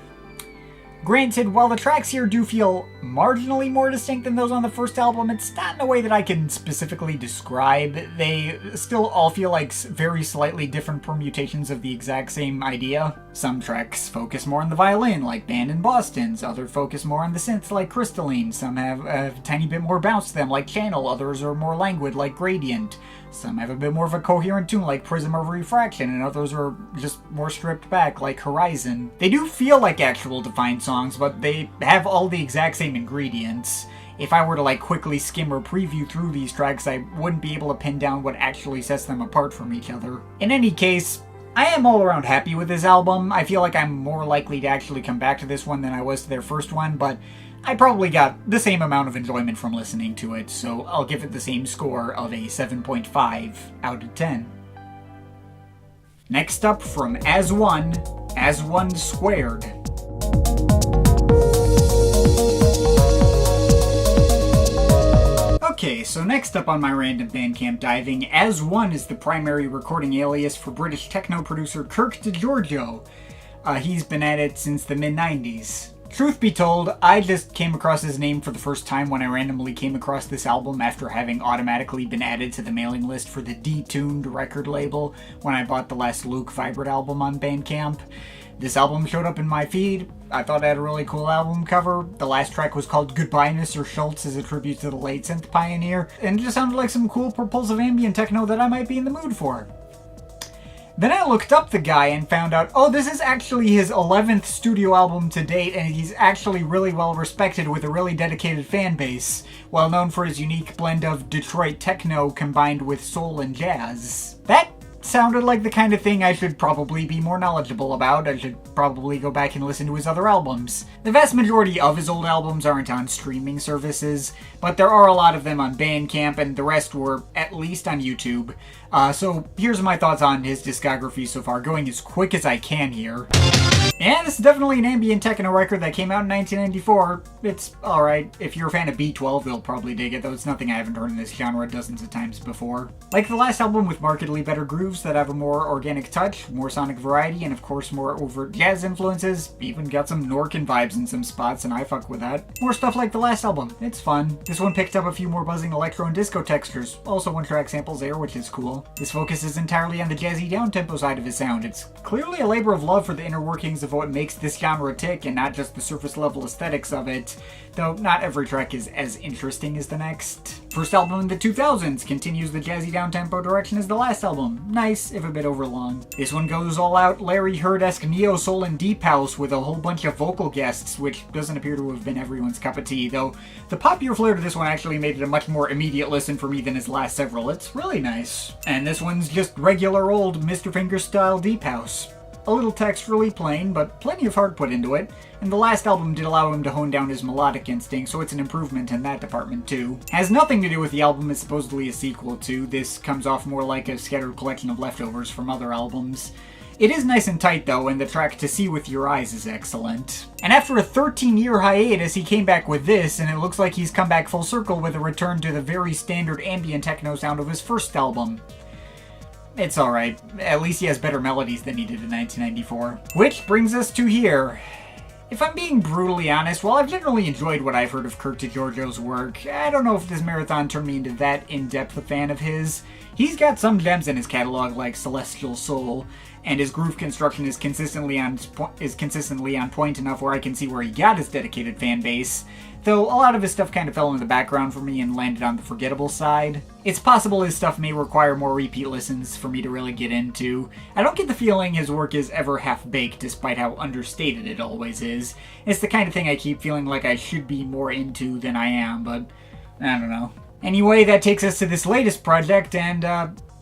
Granted, while the tracks here do feel marginally more distinct than those on the first album, it's not in a way that I can specifically describe. They still all feel like very slightly different permutations of the exact same idea. Some tracks focus more on the violin, like Band in Boston's. Others focus more on the synths, like Crystalline. Some have a tiny bit more bounce to them, like Channel. Others are more languid, like Gradient. Some have a bit more of a coherent tune, like Prism of Refraction, and others are just more stripped back, like Horizon. They do feel like actual defined songs, but they have all the exact same ingredients. If I were to quickly skim or preview through these tracks, I wouldn't be able to pin down what actually sets them apart from each other. In any case, I am all around happy with this album. I feel like I'm more likely to actually come back to this one than I was to their first one, but I probably got the same amount of enjoyment from listening to it, so I'll give it the same score of a 7.5 out of 10. Next up from AsOne, AsOne². Okay, so next up on my random Bandcamp diving, AsOne is the primary recording alias for British techno producer Kirk DeGiorgio. He's been at it since the mid-90s. Truth be told, I just came across his name for the first time when I randomly came across this album after having automatically been added to the mailing list for the Detuned record label when I bought the last Luke Vibrat album on Bandcamp. This album showed up in my feed, I thought it had a really cool album cover. The last track was called Goodbye Mr. Schultz as a tribute to the late synth pioneer, and it just sounded like some cool propulsive ambient techno that I might be in the mood for. Then I looked up the guy and found out, oh, this is actually his 11th studio album to date, and he's actually really well respected with a really dedicated fan base, well known for his unique blend of Detroit techno combined with soul and jazz. That sounded like the kind of thing I should probably be more knowledgeable about. I should probably go back and listen to his other albums. The vast majority of his old albums aren't on streaming services, but there are a lot of them on Bandcamp, and the rest were at least on YouTube. So here's my thoughts on his discography so far, going as quick as I can here. And this is definitely an ambient techno record that came out in 1994. It's alright. If you're a fan of B12, you'll probably dig it, though it's nothing I haven't heard in this genre dozens of times before. Like the last album with markedly better grooves that have a more organic touch, more sonic variety, and of course more overt jazz influences. Even got some Norkin vibes in some spots, and I fuck with that. More stuff like the last album. It's fun. This one picked up a few more buzzing electro and disco textures. Also one-track samples there, which is cool. This focuses entirely on the jazzy down-tempo side of his sound. It's clearly a labor of love for the inner workings of what makes this genre tick and not just the surface-level aesthetics of it, though not every track is as interesting as the next. First album in the 2000s continues the jazzy down-tempo direction as the last album. Nice, if a bit overlong. This one goes all out Larry Heard-esque neo-soul and deep house with a whole bunch of vocal guests, which doesn't appear to have been everyone's cup of tea, though the poppier flair to this one actually made it a much more immediate listen for me than his last several. It's really nice. And this one's just regular old Mr. Finger style deep house. A little texturally plain, but plenty of heart put into it, and the last album did allow him to hone down his melodic instinct, so it's an improvement in that department too. Has nothing to do with the album it's supposedly a sequel to. This comes off more like a scattered collection of leftovers from other albums. It is nice and tight though, and the track To See With Your Eyes is excellent. And after a 13-year hiatus, he came back with this, and it looks like he's come back full circle with a return to the very standard ambient techno sound of his first album. It's alright. At least he has better melodies than he did in 1994. Which brings us to here. If I'm being brutally honest, while I've generally enjoyed what I've heard of Kurt DiGiorgio's work, I don't know if this marathon turned me into that in-depth a fan of his. He's got some gems in his catalog like Celestial Soul, and his groove construction is consistently on point enough where I can see where he got his dedicated fan base, though a lot of his stuff kind of fell in the background for me and landed on the forgettable side. It's possible his stuff may require more repeat listens for me to really get into. I don't get the feeling his work is ever half-baked, despite how understated it always is. It's the kind of thing I keep feeling like I should be more into than I am, but I don't know. Anyway, that takes us to this latest project, and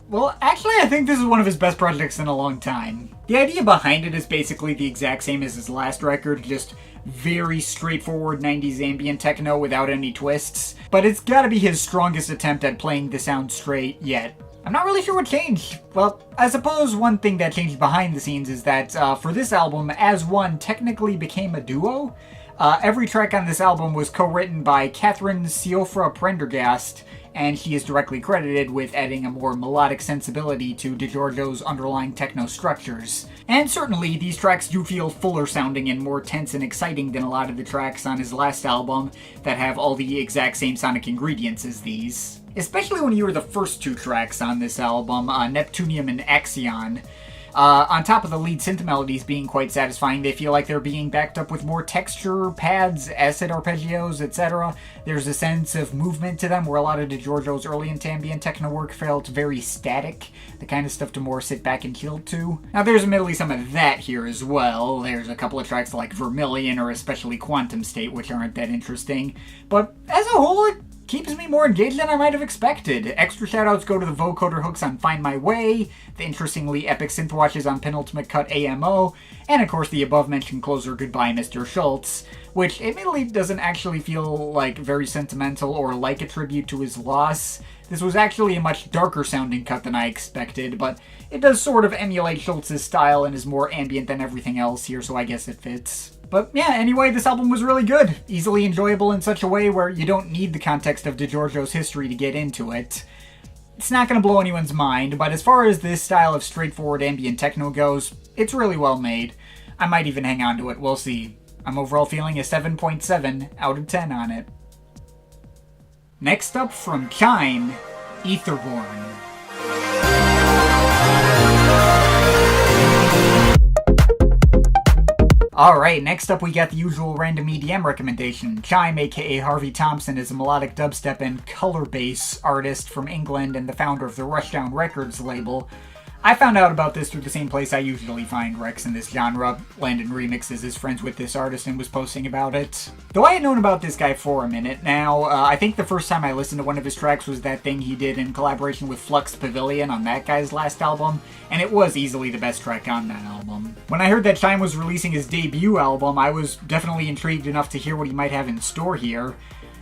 well, actually I think this is one of his best projects in a long time. The idea behind it is basically the exact same as his last record, just very straightforward 90s ambient techno without any twists, but it's gotta be his strongest attempt at playing the sound straight yet. I'm not really sure what changed. Well, I suppose one thing that changed behind the scenes is that for this album, AsOne technically became a duo. Every track on this album was co-written by Catherine Siofra Prendergast, and she is directly credited with adding a more melodic sensibility to DiGiorgio's underlying techno structures. And certainly, these tracks do feel fuller sounding and more tense and exciting than a lot of the tracks on his last album that have all the exact same sonic ingredients as these. Especially when you hear the first two tracks on this album, Neptunium and Axion. On top of the lead synth melodies being quite satisfying, they feel like they're being backed up with more texture, pads, acid arpeggios, etc. There's a sense of movement to them where a lot of DiGiorgio's early ambient techno work felt very static, the kind of stuff to more sit back and chill to. Now there's admittedly some of that here as well. There's a couple of tracks like Vermilion or especially Quantum State which aren't that interesting, but as a whole it keeps me more engaged than I might have expected. Extra shoutouts go to the vocoder hooks on Find My Way, the interestingly epic synth washes on Penultimate Cut AMO, and of course the above-mentioned closer Goodbye Mr. Schultz, which admittedly doesn't actually feel like very sentimental or like a tribute to his loss. This was actually a much darker sounding cut than I expected, but it does sort of emulate Schultz's style and is more ambient than everything else here, so I guess it fits. But yeah, anyway, this album was really good. Easily enjoyable in such a way where you don't need the context of DiGiorgio's history to get into it. It's not going to blow anyone's mind, but as far as this style of straightforward ambient techno goes, it's really well made. I might even hang on to it, we'll see. I'm overall feeling a 7.7 out of 10 on it. Next up from Chime, Aetherborne. Alright, next up we got the usual random EDM recommendation. Chime, aka Harvey Thompson, is a melodic dubstep and color bass artist from England and the founder of the Rushdown Records label. I found out about this through the same place I usually find recs in this genre. Landon Remixes is friends with this artist and was posting about it. Though I had known about this guy for a minute now, I think the first time I listened to one of his tracks was that thing he did in collaboration with Flux Pavilion on that guy's last album, and it was easily the best track on that album. When I heard that Chime was releasing his debut album, I was definitely intrigued enough to hear what he might have in store here.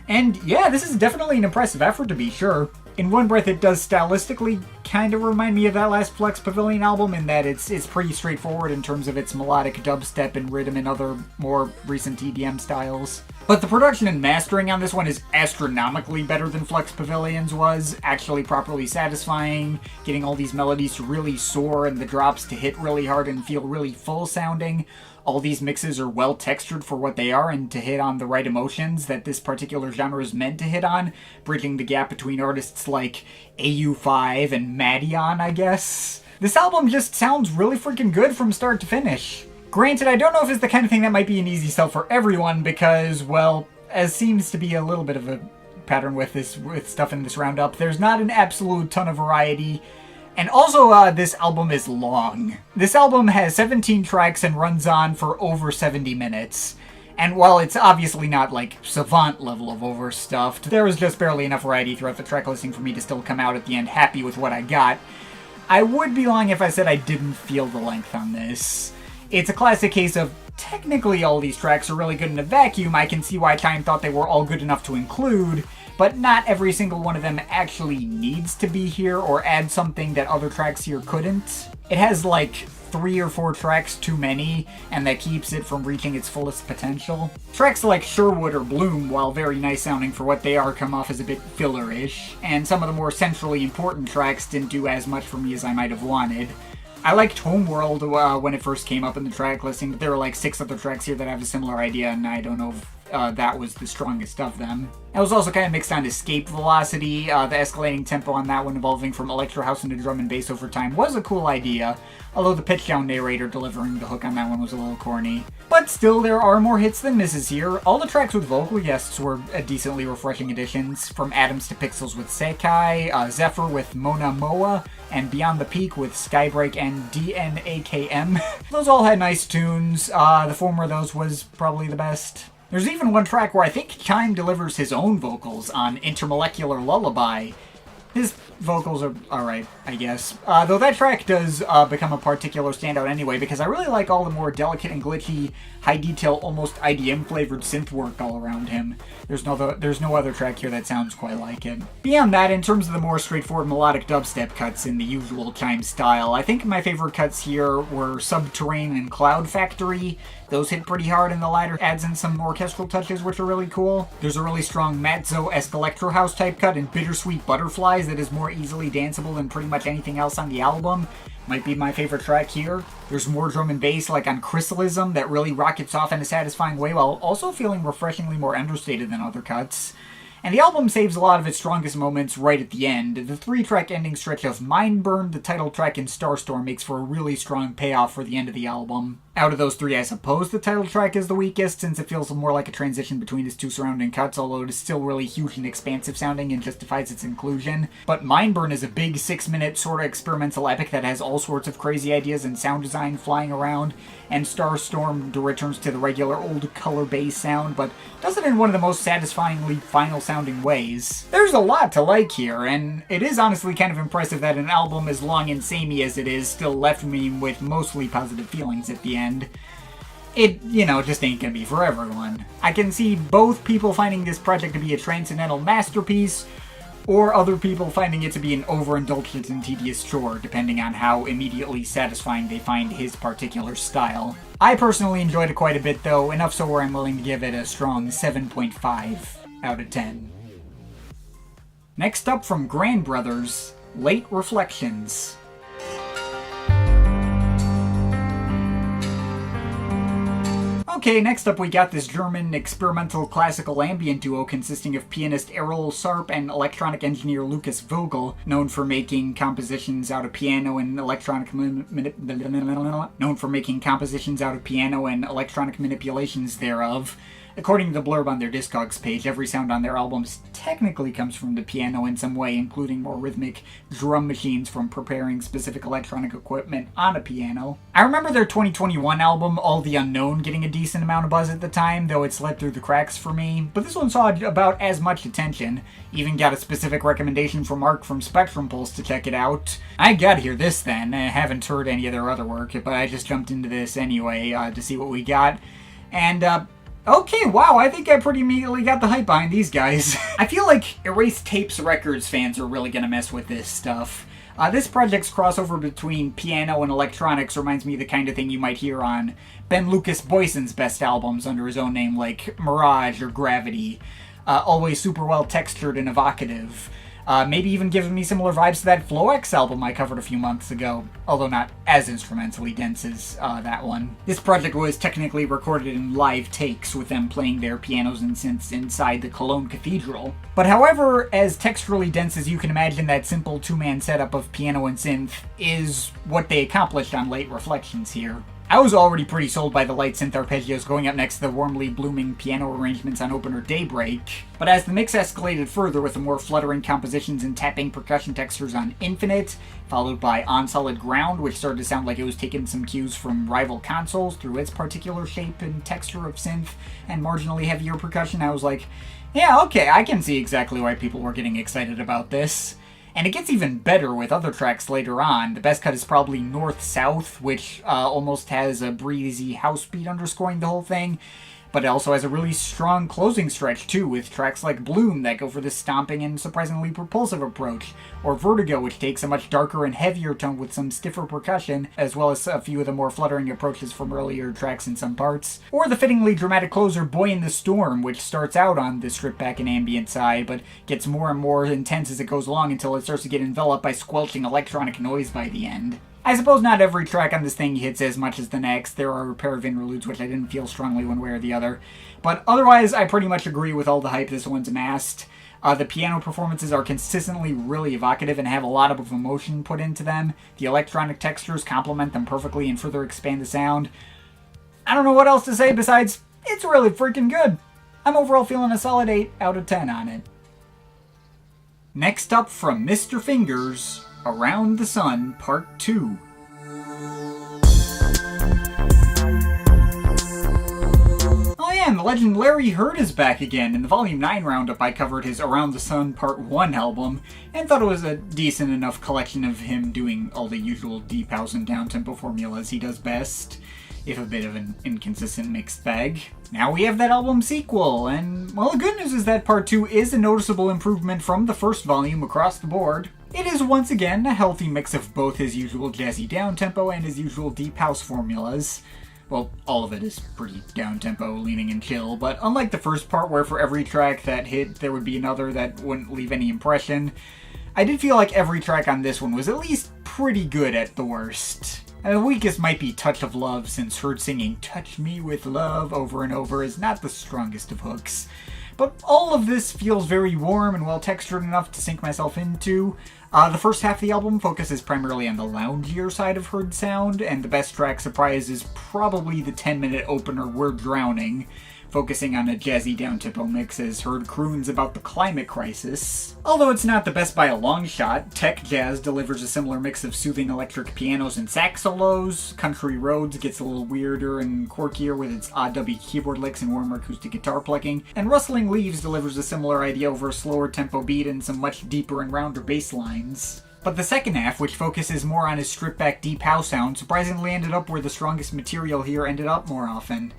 And yeah, this is definitely an impressive effort to be sure. In one breath, it does stylistically kind of remind me of that last Flux Pavilion album in that it's pretty straightforward in terms of its melodic dubstep and rhythm and other more recent EDM styles. But the production and mastering on this one is astronomically better than Flux Pavilion's was, actually properly satisfying, getting all these melodies to really soar and the drops to hit really hard and feel really full sounding. All these mixes are well textured for what they are and to hit on the right emotions that this particular genre is meant to hit on, bridging the gap between artists like AU5 and Madion, I guess. This album just sounds really freaking good from start to finish. Granted, I don't know if it's the kind of thing that might be an easy sell for everyone because, well, as seems to be a little bit of a pattern with stuff in this roundup, there's not an absolute ton of variety. And also, this album is long. This album has 17 tracks and runs on for over 70 minutes. And while it's obviously not, like, savant level of overstuffed, there was just barely enough variety throughout the track listing for me to still come out at the end happy with what I got. I would be lying if I said I didn't feel the length on this. It's a classic case of, technically all these tracks are really good in a vacuum. I can see why Chime thought they were all good enough to include, but not every single one of them actually needs to be here or add something that other tracks here couldn't. It has like 3 or 4 tracks too many, and that keeps it from reaching its fullest potential. Tracks like Sherwood or Bloom, while very nice sounding for what they are, come off as a bit filler-ish, and some of the more centrally important tracks didn't do as much for me as I might have wanted. I liked Homeworld when it first came up in the track listing, but there are like 6 other tracks here that have a similar idea, and I don't know if that was the strongest of them. I was also kind of mixed on Escape Velocity. The escalating tempo on that one, evolving from electro house into drum and bass over time, was a cool idea, although the pitch down narrator delivering the hook on that one was a little corny. But still, there are more hits than misses here. All the tracks with vocal guests were decently refreshing additions, from Atoms to Pixels with Sekai, Zephyr with Mona Moa, and Beyond the Peak with Skybreak and DNAKM. Those all had nice tunes. The former of those was probably the best. There's even one track where I think Chime delivers his own vocals on Intermolecular Lullaby. His vocals are alright, I guess. Though that track does become a particular standout anyway, because I really like all the more delicate and glitchy, high-detail, almost IDM-flavored synth work all around him. There's no other track here that sounds quite like it. Beyond that, in terms of the more straightforward melodic dubstep cuts in the usual Chime style, I think my favorite cuts here were Subterrane and Cloud Factory. Those hit pretty hard, and the latter adds in some orchestral touches, which are really cool. There's a really strong Matzo-esque electro house type cut in Bittersweet Butterflies that is more easily danceable than pretty much anything else on the album. Might be my favorite track here. There's more drum and bass like on Chrysalism that really rockets off in a satisfying way while also feeling refreshingly more understated than other cuts. And the album saves a lot of its strongest moments right at the end. The 3-track ending stretch of Mindburn, the title track, and Starstorm makes for a really strong payoff for the end of the album. Out of those 3, I suppose the title track is the weakest, since it feels more like a transition between its 2 surrounding cuts, although it is still really huge and expansive sounding and justifies its inclusion. But Mindburn is a big 6-minute sort of experimental epic that has all sorts of crazy ideas and sound design flying around, and Starstorm returns to the regular old color bass sound, but does it in one of the most satisfyingly final sounding ways. There's a lot to like here, and it is honestly kind of impressive that an album as long and samey as it is still left me with mostly positive feelings at the end. It, just ain't gonna be for everyone. I can see both people finding this project to be a transcendental masterpiece, or other people finding it to be an overindulgent and tedious chore, depending on how immediately satisfying they find his particular style. I personally enjoyed it quite a bit though, enough so where I'm willing to give it a strong 7.5 out of 10. Next up from Grandbrothers, Late Reflections. Okay, next up we got this German experimental classical ambient duo consisting of pianist Errol Sarp and electronic engineer Lucas Vogel, known for making compositions out of piano and electronic manipulations thereof. According to the blurb on their Discogs page, every sound on their albums technically comes from the piano in some way, including more rhythmic drum machines from preparing specific electronic equipment on a piano. I remember their 2021 album, All the Unknown, getting a decent amount of buzz at the time, though it slid through the cracks for me, but this one saw about as much attention. Even got a specific recommendation from Mark from Spectrum Pulse to check it out. I gotta hear this then. I haven't heard any of their other work, but I just jumped into this anyway to see what we got. And, okay, wow, I think I pretty immediately got the hype behind these guys. I feel like Erased Tapes Records fans are really gonna mess with this stuff. This project's crossover between piano and electronics reminds me of the kind of thing you might hear on Ben Lucas Boyson's best albums under his own name, like Mirage or Gravity. Always super well textured and evocative. Maybe even giving me similar vibes to that Floex album I covered a few months ago, although not as instrumentally dense as that one. This project was technically recorded in live takes, with them playing their pianos and synths inside the Cologne Cathedral. But however as texturally dense as you can imagine, that simple two-man setup of piano and synth is what they accomplished on Late Reflections here. I was already pretty sold by the light synth arpeggios going up next to the warmly blooming piano arrangements on Opener Daybreak, but as the mix escalated further with the more fluttering compositions and tapping percussion textures on Infinite, followed by On Solid Ground, which started to sound like it was taking some cues from rival consoles through its particular shape and texture of synth and marginally heavier percussion, I was like, yeah, okay, I can see exactly why people were getting excited about this. And it gets even better with other tracks later on. The best cut is probably North South, which almost has a breezy house beat underscoring the whole thing. But it also has a really strong closing stretch too, with tracks like Bloom that go for this stomping and surprisingly propulsive approach, or Vertigo, which takes a much darker and heavier tone with some stiffer percussion, as well as a few of the more fluttering approaches from earlier tracks in some parts. Or the fittingly dramatic closer Boy in the Storm, which starts out on the stripped back and ambient side, but gets more and more intense as it goes along until it starts to get enveloped by squelching electronic noise by the end. I suppose not every track on this thing hits as much as the next. There are a pair of interludes which I didn't feel strongly one way or the other. But otherwise, I pretty much agree with all the hype this one's amassed. The piano performances are consistently really evocative and have a lot of emotion put into them. The electronic textures complement them perfectly and further expand the sound. I don't know what else to say besides, it's really freaking good. I'm overall feeling a solid 8 out of 10 on it. Next up from Mr. Fingers, Around the Sun, Part 2. Oh yeah, and the legend Larry Heard is back again. In the Volume 9 roundup, I covered his Around the Sun Part 1 album, and thought it was a decent enough collection of him doing all the usual deep house and downtempo formulas he does best, if a bit of an inconsistent mixed bag. Now we have that album sequel, and, well, the good news is that Part 2 is a noticeable improvement from the first volume across the board. It is once again a healthy mix of both his usual jazzy downtempo and his usual deep house formulas. Well, all of it is pretty downtempo, leaning and chill, but unlike the first part where for every track that hit there would be another that wouldn't leave any impression, I did feel like every track on this one was at least pretty good at the worst. And the weakest might be Touch of Love, since Heard singing Touch Me With Love over and over is not the strongest of hooks. But all of this feels very warm and well-textured enough to sink myself into. The first half of the album focuses primarily on the loungier side of Heard sound, and the best track surprise is probably the 10-minute opener We're Drowning, focusing on a jazzy downtempo mix as Heard croons about the climate crisis. Although it's not the best by a long shot, Tech Jazz delivers a similar mix of soothing electric pianos and sax solos, Country Roads gets a little weirder and quirkier with its odd dubby keyboard licks and warmer acoustic guitar plucking, and Rustling Leaves delivers a similar idea over a slower tempo beat and some much deeper and rounder bass lines. But the second half, which focuses more on his stripped-back deep house sound, surprisingly ended up where the strongest material here ended up more often.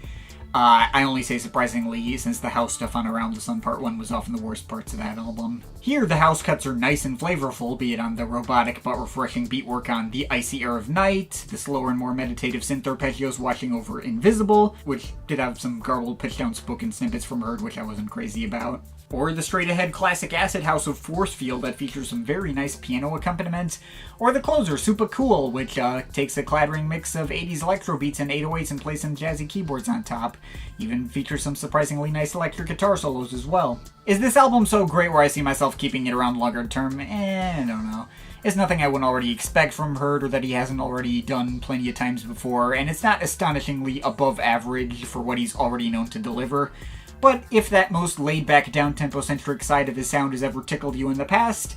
I only say surprisingly, since the house stuff on Around the Sun Part 1 was often the worst parts of that album. Here, the house cuts are nice and flavorful, be it on the robotic but refreshing beat work on The Icy Air of Night, the slower and more meditative synth arpeggios watching over Invisible, which did have some garbled pitch-down spoken snippets from Heard which I wasn't crazy about. or the straight-ahead classic acid house of Force Field that features some very nice piano accompaniment, or the closer, Super Cool, which takes a clattering mix of 80s electro beats and 808s and plays some jazzy keyboards on top. Even features some surprisingly nice electric guitar solos as well. Is this album so great where I see myself keeping it around longer term? I don't know. It's nothing I wouldn't already expect from Herd or that he hasn't already done plenty of times before, and it's not astonishingly above average for what he's already known to deliver. But if that most laid-back, down-tempo-centric side of his sound has ever tickled you in the past,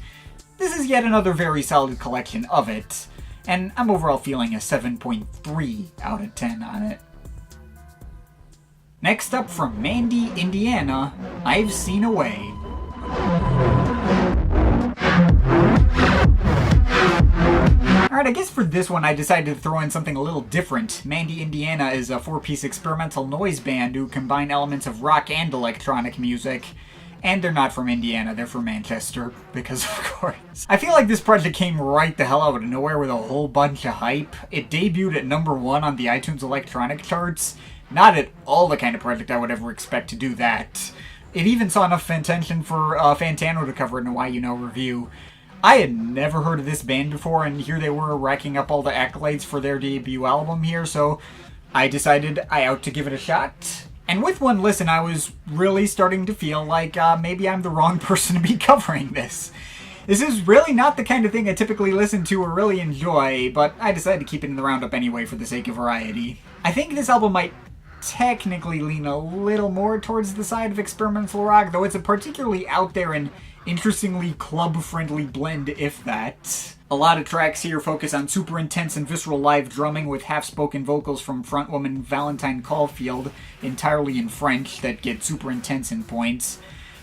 this is yet another very solid collection of it. And I'm overall feeling a 7.3 out of 10 on it. Next up from Mandy, Indiana, I've Seen a Way. Alright, I guess for this one I decided to throw in something a little different. Mandy, Indiana is a 4-piece experimental noise band who combine elements of rock and electronic music. And they're not from Indiana, they're from Manchester, because of course. I feel like this project came right the hell out of nowhere with a whole bunch of hype. It debuted at #1 on the iTunes electronic charts. Not at all the kind of project I would ever expect to do that. It even saw enough attention for Fantano to cover it in a Why You Know review. I had never heard of this band before, and here they were racking up all the accolades for their debut album here, so I decided I ought to give it a shot. And with one listen, I was really starting to feel like maybe I'm the wrong person to be covering this. This is really not the kind of thing I typically listen to or really enjoy, but I decided to keep it in the roundup anyway for the sake of variety. I think this album might technically lean a little more towards the side of experimental rock, though it's a particularly out there and interestingly club-friendly blend, if that. A lot of tracks here focus on super intense and visceral live drumming with half-spoken vocals from frontwoman Valentine Caulfield, entirely in French, that get super intense in points.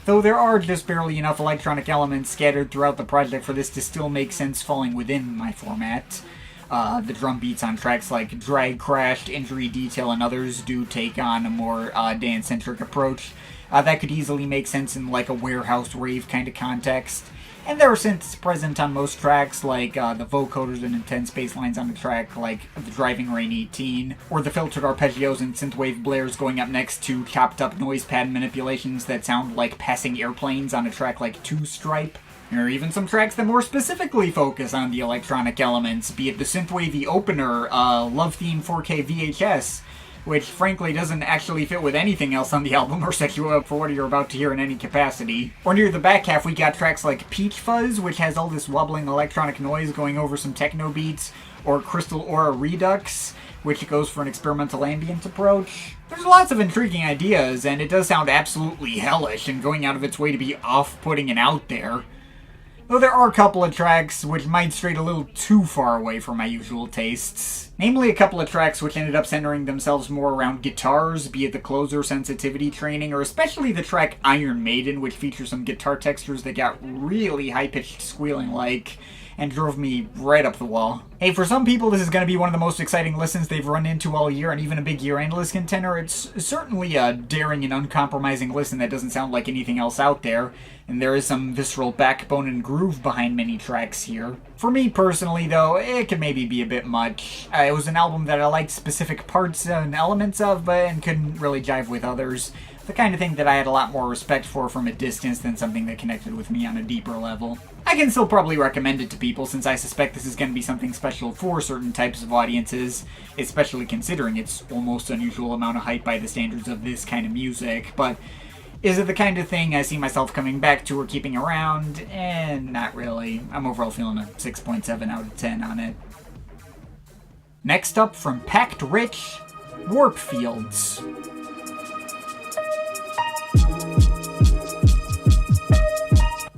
Though there are just barely enough electronic elements scattered throughout the project for this to still make sense falling within my format. The drum beats on tracks like Drag Crashed, Injury Detail, and others do take on a more dance-centric approach. That could easily make sense in like a warehouse rave kind of context. And there are synths present on most tracks, like the vocoders and intense bass lines on a track like The Driving Rain 18, or the filtered arpeggios and synthwave blares going up next to chopped up noise pad manipulations that sound like passing airplanes on a track like Two Stripe. There are even some tracks that more specifically focus on the electronic elements, be it the synthwavy opener, Love Theme 4K VHS, which frankly doesn't actually fit with anything else on the album or set you up for what you're about to hear in any capacity. Or near the back half we got tracks like Peach Fuzz, which has all this wobbling electronic noise going over some techno beats, or Crystal Aura Redux, which goes for an experimental ambient approach. There's lots of intriguing ideas, and it does sound absolutely hellish and going out of its way to be off-putting and out there. Though there are a couple of tracks which might stray a little too far away from my usual tastes. Namely a couple of tracks which ended up centering themselves more around guitars, be it the closer sensitivity training, or especially the track Iron Maiden, which features some guitar textures that got really high-pitched squealing like, and drove me right up the wall. Hey, for some people this is going to be one of the most exciting listens they've run into all year, and even a big year-end list contender. It's certainly a daring and uncompromising listen that doesn't sound like anything else out there, and there is some visceral backbone and groove behind many tracks here. For me personally, though, it could maybe be a bit much. It was an album that I liked specific parts and elements of, and couldn't really jive with others. The kind of thing that I had a lot more respect for from a distance than something that connected with me on a deeper level. I can still probably recommend it to people, since I suspect this is going to be something special for certain types of audiences, especially considering its almost unusual amount of hype by the standards of this kind of music, but is it the kind of thing I see myself coming back to or keeping around? Not really. I'm overall feeling a 6.7 out of 10 on it. Next up from Packed Rich, Warp Fields.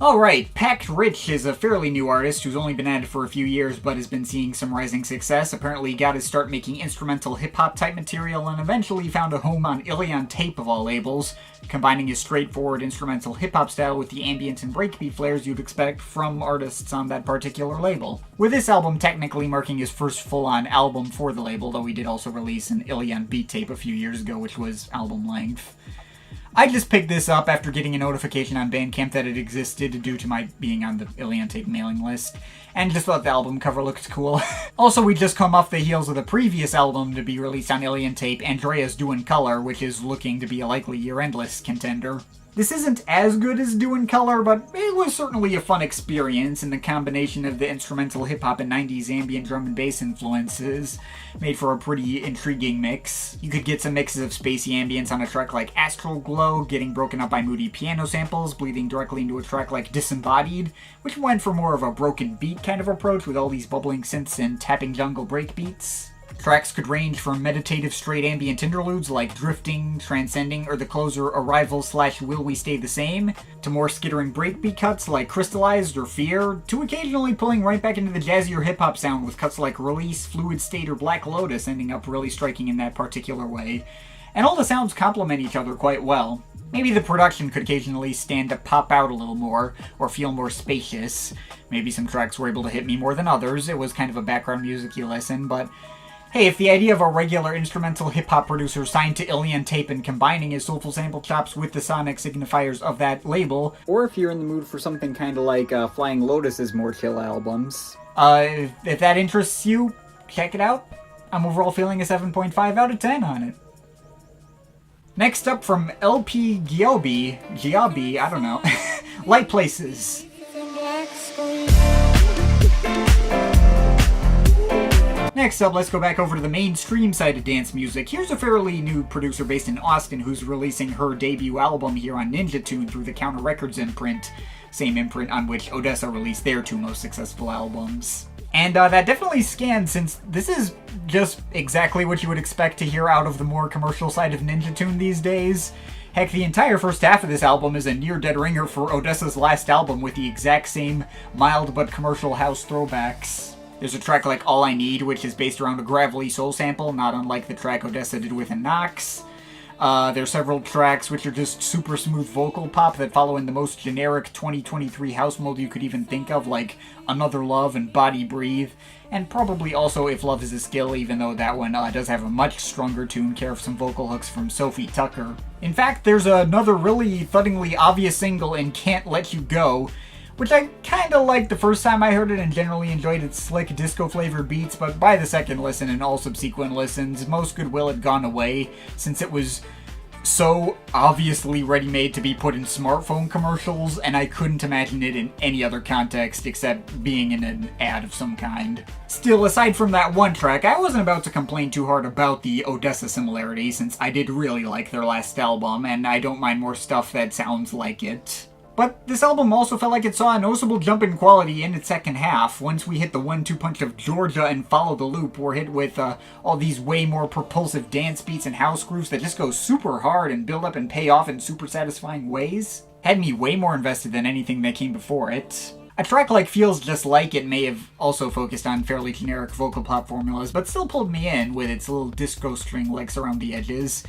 Alright, Packed Rich is a fairly new artist who's only been at it for a few years but has been seeing some rising success. Apparently got his start making instrumental hip-hop type material and eventually found a home on Ilion Tape of all labels, combining his straightforward instrumental hip-hop style with the ambient and breakbeat flares you'd expect from artists on that particular label. With this album technically marking his first full-on album for the label, though he did also release an Ilion beat tape a few years ago which was album length. I just picked this up after getting a notification on Bandcamp that it existed due to my being on the Ilion Tape mailing list, and just thought the album cover looked cool. Also, we just come off the heels of the previous album to be released on Ilion Tape, Andrea's Doin' Color, which is looking to be a likely year-end list contender. This isn't as good as Doing Color, but it was certainly a fun experience, and the combination of the instrumental hip-hop and 90s ambient drum and bass influences made for a pretty intriguing mix. You could get some mixes of spacey ambience on a track like Astral Glow, getting broken up by moody piano samples, bleeding directly into a track like Disembodied, which went for more of a broken beat kind of approach with all these bubbling synths and tapping jungle breakbeats. Tracks could range from meditative straight ambient interludes like Drifting, Transcending, or the closer Arrival/Will We Stay the Same, to more skittering breakbeat cuts like Crystallized or Fear, to occasionally pulling right back into the jazzier hip-hop sound with cuts like Release, Fluid State, or Black Lotus ending up really striking in that particular way. And all the sounds complement each other quite well. Maybe the production could occasionally stand to pop out a little more, or feel more spacious. Maybe some tracks were able to hit me more than others. It was kind of a background music-y listen, but hey, if the idea of a regular instrumental hip-hop producer signed to Ilian Tape and combining his soulful sample chops with the sonic signifiers of that label, or if you're in the mood for something kind of like Flying Lotus's more chill albums, if that interests you, check it out. I'm overall feeling a 7.5 out of 10 on it. Next up from LP Giobbi, I don't know, Light Places. Next up, let's go back over to the mainstream side of dance music. Here's a fairly new producer based in Austin who's releasing her debut album here on Ninja Tune through the Counter Records imprint, same imprint on which Odessa released their two most successful albums. And that definitely scans, since this is just exactly what you would expect to hear out of the more commercial side of Ninja Tune these days. Heck, the entire first half of this album is a near-dead ringer for Odessa's last album with the exact same mild but commercial house throwbacks. There's a track like All I Need, which is based around a gravelly soul sample, not unlike the track Odessa did with Nox. There's several tracks which are just super smooth vocal pop that follow in the most generic 2023 house mold you could even think of, like Another Love and Body Breathe, and probably also If Love Is a Skill, even though that one does have a much stronger tune, care of some vocal hooks from Sophie Tucker. In fact, there's another really thuddingly obvious single in Can't Let You Go, which I kinda liked the first time I heard it and generally enjoyed its slick disco-flavored beats, but by the second listen and all subsequent listens, most goodwill had gone away, since it was so obviously ready-made to be put in smartphone commercials, and I couldn't imagine it in any other context except being in an ad of some kind. Still, aside from that one track, I wasn't about to complain too hard about the Odessa similarity, since I did really like their last album, and I don't mind more stuff that sounds like it. But this album also felt like it saw a noticeable jump in quality in its second half. Once we hit the 1-2 punch of Georgia and Follow the Loop, we're hit with all these way more propulsive dance beats and house grooves that just go super hard and build up and pay off in super satisfying ways. Had me way more invested than anything that came before it. A track like Feels Just Like It may have also focused on fairly generic vocal pop formulas, but still pulled me in with its little disco string licks around the edges.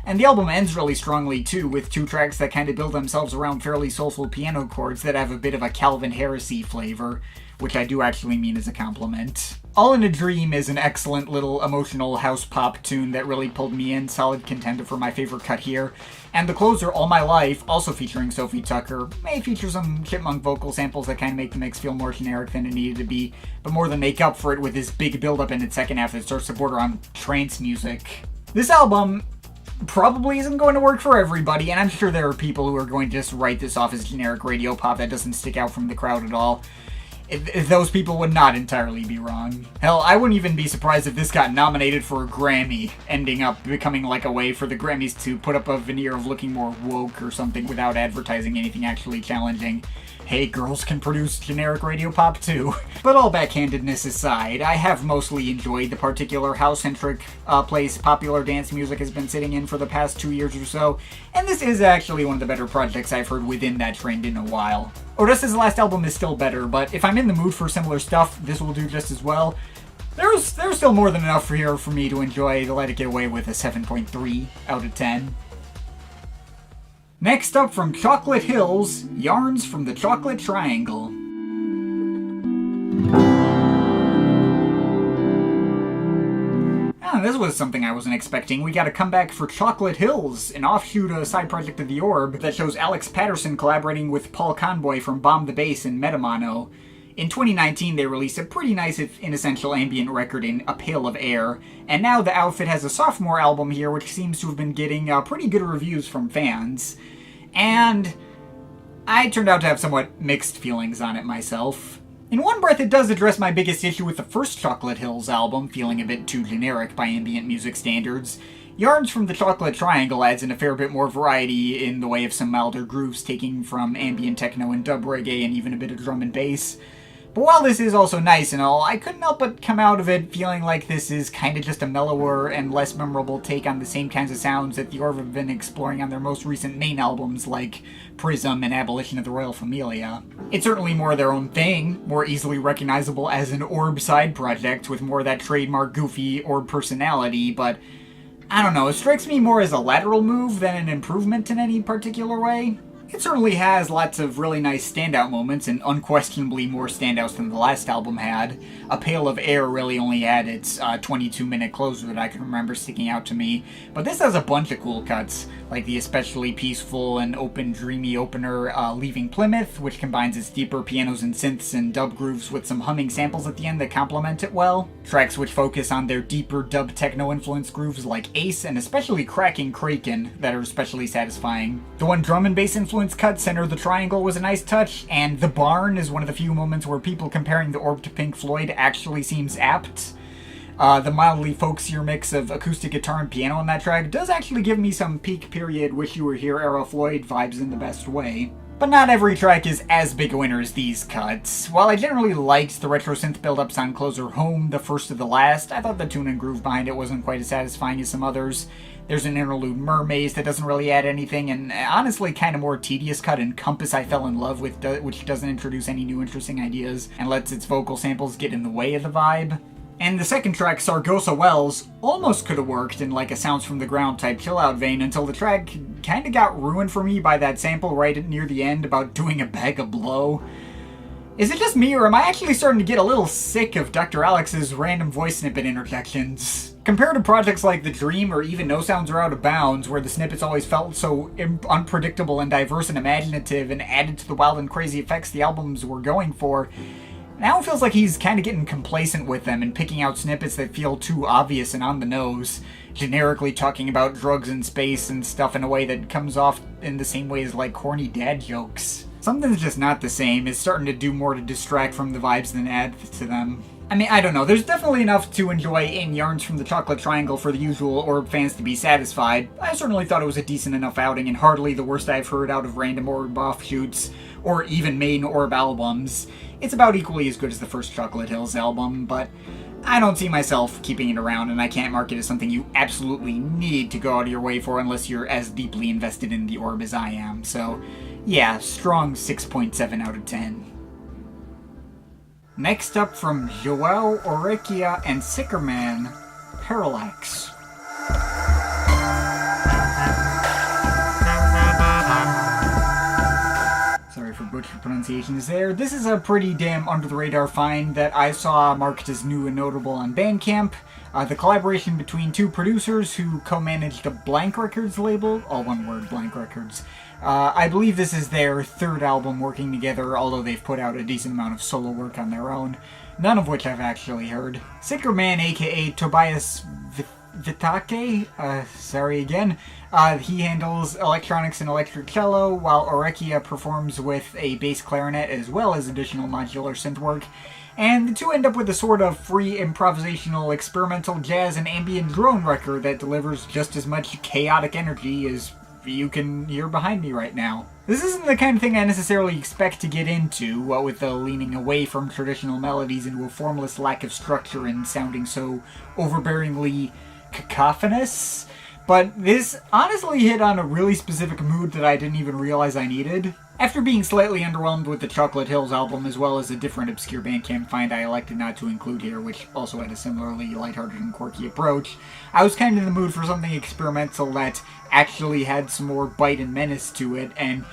And the album ends really strongly too, with two tracks that kind of build themselves around fairly soulful piano chords that have a bit of a Calvin Harris-y flavor, which I do actually mean as a compliment. All in a Dream is an excellent little emotional house pop tune that really pulled me in, solid contender for my favorite cut here. And the closer, All My Life, also featuring Sophie Tucker, may feature some chipmunk vocal samples that kind of make the mix feel more generic than it needed to be, but more than make up for it with this big build-up in its second half that starts to border on trance music. This album probably isn't going to work for everybody, and I'm sure there are people who are going to just write this off as generic radio pop that doesn't stick out from the crowd at all. Those people would not entirely be wrong. Hell, I wouldn't even be surprised if this got nominated for a Grammy, ending up becoming like a way for the Grammys to put up a veneer of looking more woke or something without advertising anything actually challenging. Hey, girls can produce generic radio pop too. But all backhandedness aside, I have mostly enjoyed the particular house-centric place popular dance music has been sitting in for the past 2 years or so, and this is actually one of the better projects I've heard within that trend in a while. Odessa's last album is still better, but if I'm in the mood for similar stuff, this will do just as well. There's still more than enough here for me to enjoy to let it get away with a 7.3 out of 10. Next up from Chocolate Hills, Yarns from the Chocolate Triangle. This was something I wasn't expecting. We got a comeback for Chocolate Hills, an offshoot side project of The Orb that shows Alex Patterson collaborating with Paul Conboy from Bomb the Bass and Metamono. In 2019, they released a pretty nice, if inessential, ambient record in A Pail of Air, and now the outfit has a sophomore album here which seems to have been getting pretty good reviews from fans. And I turned out to have somewhat mixed feelings on it myself. In one breath, it does address my biggest issue with the first Chocolate Hills album, feeling a bit too generic by ambient music standards. Yarns from the Chocolate Triangle adds in a fair bit more variety in the way of some milder grooves, taking from ambient techno and dub reggae and even a bit of drum and bass. But while this is also nice and all, I couldn't help but come out of it feeling like this is kinda just a mellower and less memorable take on the same kinds of sounds that the Orb have been exploring on their most recent main albums like Prism and Abolition of the Royal Familia. It's certainly more their own thing, more easily recognizable as an Orb side project with more of that trademark goofy Orb personality, but I don't know, it strikes me more as a lateral move than an improvement in any particular way. It certainly has lots of really nice standout moments, and unquestionably more standouts than the last album had. A Pail of Air really only had its 22-minute closer that I can remember sticking out to me, but this has a bunch of cool cuts, like the especially peaceful and open, dreamy opener Leaving Plymouth, which combines its deeper pianos and synths and dub grooves with some humming samples at the end that complement it well. Tracks which focus on their deeper dub techno-influenced grooves like Ace, and especially Cracking Kraken, that are especially satisfying. The one drum and bass influence cut center of the triangle was a nice touch, and The Barn is one of the few moments where people comparing the Orb to Pink Floyd actually seems apt. The mildly folksier mix of acoustic guitar and piano on that track does actually give me some peak period Wish You Were Here era Floyd vibes in the best way. But not every track is as big a winner as these cuts. While I generally liked the retro synth build-ups on Closer Home, the first of the last, I thought the tune and groove behind it wasn't quite as satisfying as some others. There's an interlude Mermaids that doesn't really add anything, and honestly kind of more tedious cut Encompass I fell in love with, which doesn't introduce any new interesting ideas and lets its vocal samples get in the way of the vibe. And the second track, Sargosa Wells, almost could have worked in like a Sounds from the Ground type chill-out vein until the track kinda got ruined for me by that sample right near the end about doing a bag of blow. Is it just me, or am I actually starting to get a little sick of Dr. Alex's random voice snippet interjections? Compared to projects like The Dream or even No Sounds Are Out of Bounds, where the snippets always felt so unpredictable and diverse and imaginative and added to the wild and crazy effects the albums were going for, now it feels like he's kind of getting complacent with them and picking out snippets that feel too obvious and on the nose, generically talking about drugs and space and stuff in a way that comes off in the same way as like corny dad jokes. Something's just not the same. It's starting to do more to distract from the vibes than add to them. I mean, I don't know. There's definitely enough to enjoy in Yarns from the Chocolate Triangle for the usual Orb fans to be satisfied. I certainly thought it was a decent enough outing and hardly the worst I've heard out of random Orb offshoots or even main Orb albums. It's about equally as good as the first Chocolate Hills album, but I don't see myself keeping it around, and I can't mark it as something you absolutely need to go out of your way for unless you're as deeply invested in the Orb as I am. So, yeah, strong 6.7 out of 10. Next up from João, Orecchia, and Sickerman, Parallax. Sorry for butchered pronunciations there. This is a pretty damn under-the-radar find that I saw marked as new and notable on Bandcamp. The collaboration between two producers who co-managed a Blank Records label, all one word, Blank Records. I believe this is their third album working together, although they've put out a decent amount of solo work on their own, none of which I've actually heard. Sickerman, aka Tobias Vitake, sorry again, he handles electronics and electric cello, while Orecchia performs with a bass clarinet as well as additional modular synth work. And the two end up with a sort of free improvisational experimental jazz and ambient drone record that delivers just as much chaotic energy as you can hear behind me right now. This isn't the kind of thing I necessarily expect to get into, what with the leaning away from traditional melodies into a formless lack of structure and sounding so overbearingly cacophonous, but this honestly hit on a really specific mood that I didn't even realize I needed. After being slightly underwhelmed with the Chocolate Hills album, as well as a different obscure Bandcamp find I elected not to include here, which also had a similarly lighthearted and quirky approach, I was kind of in the mood for something experimental that actually had some more bite and menace to it, and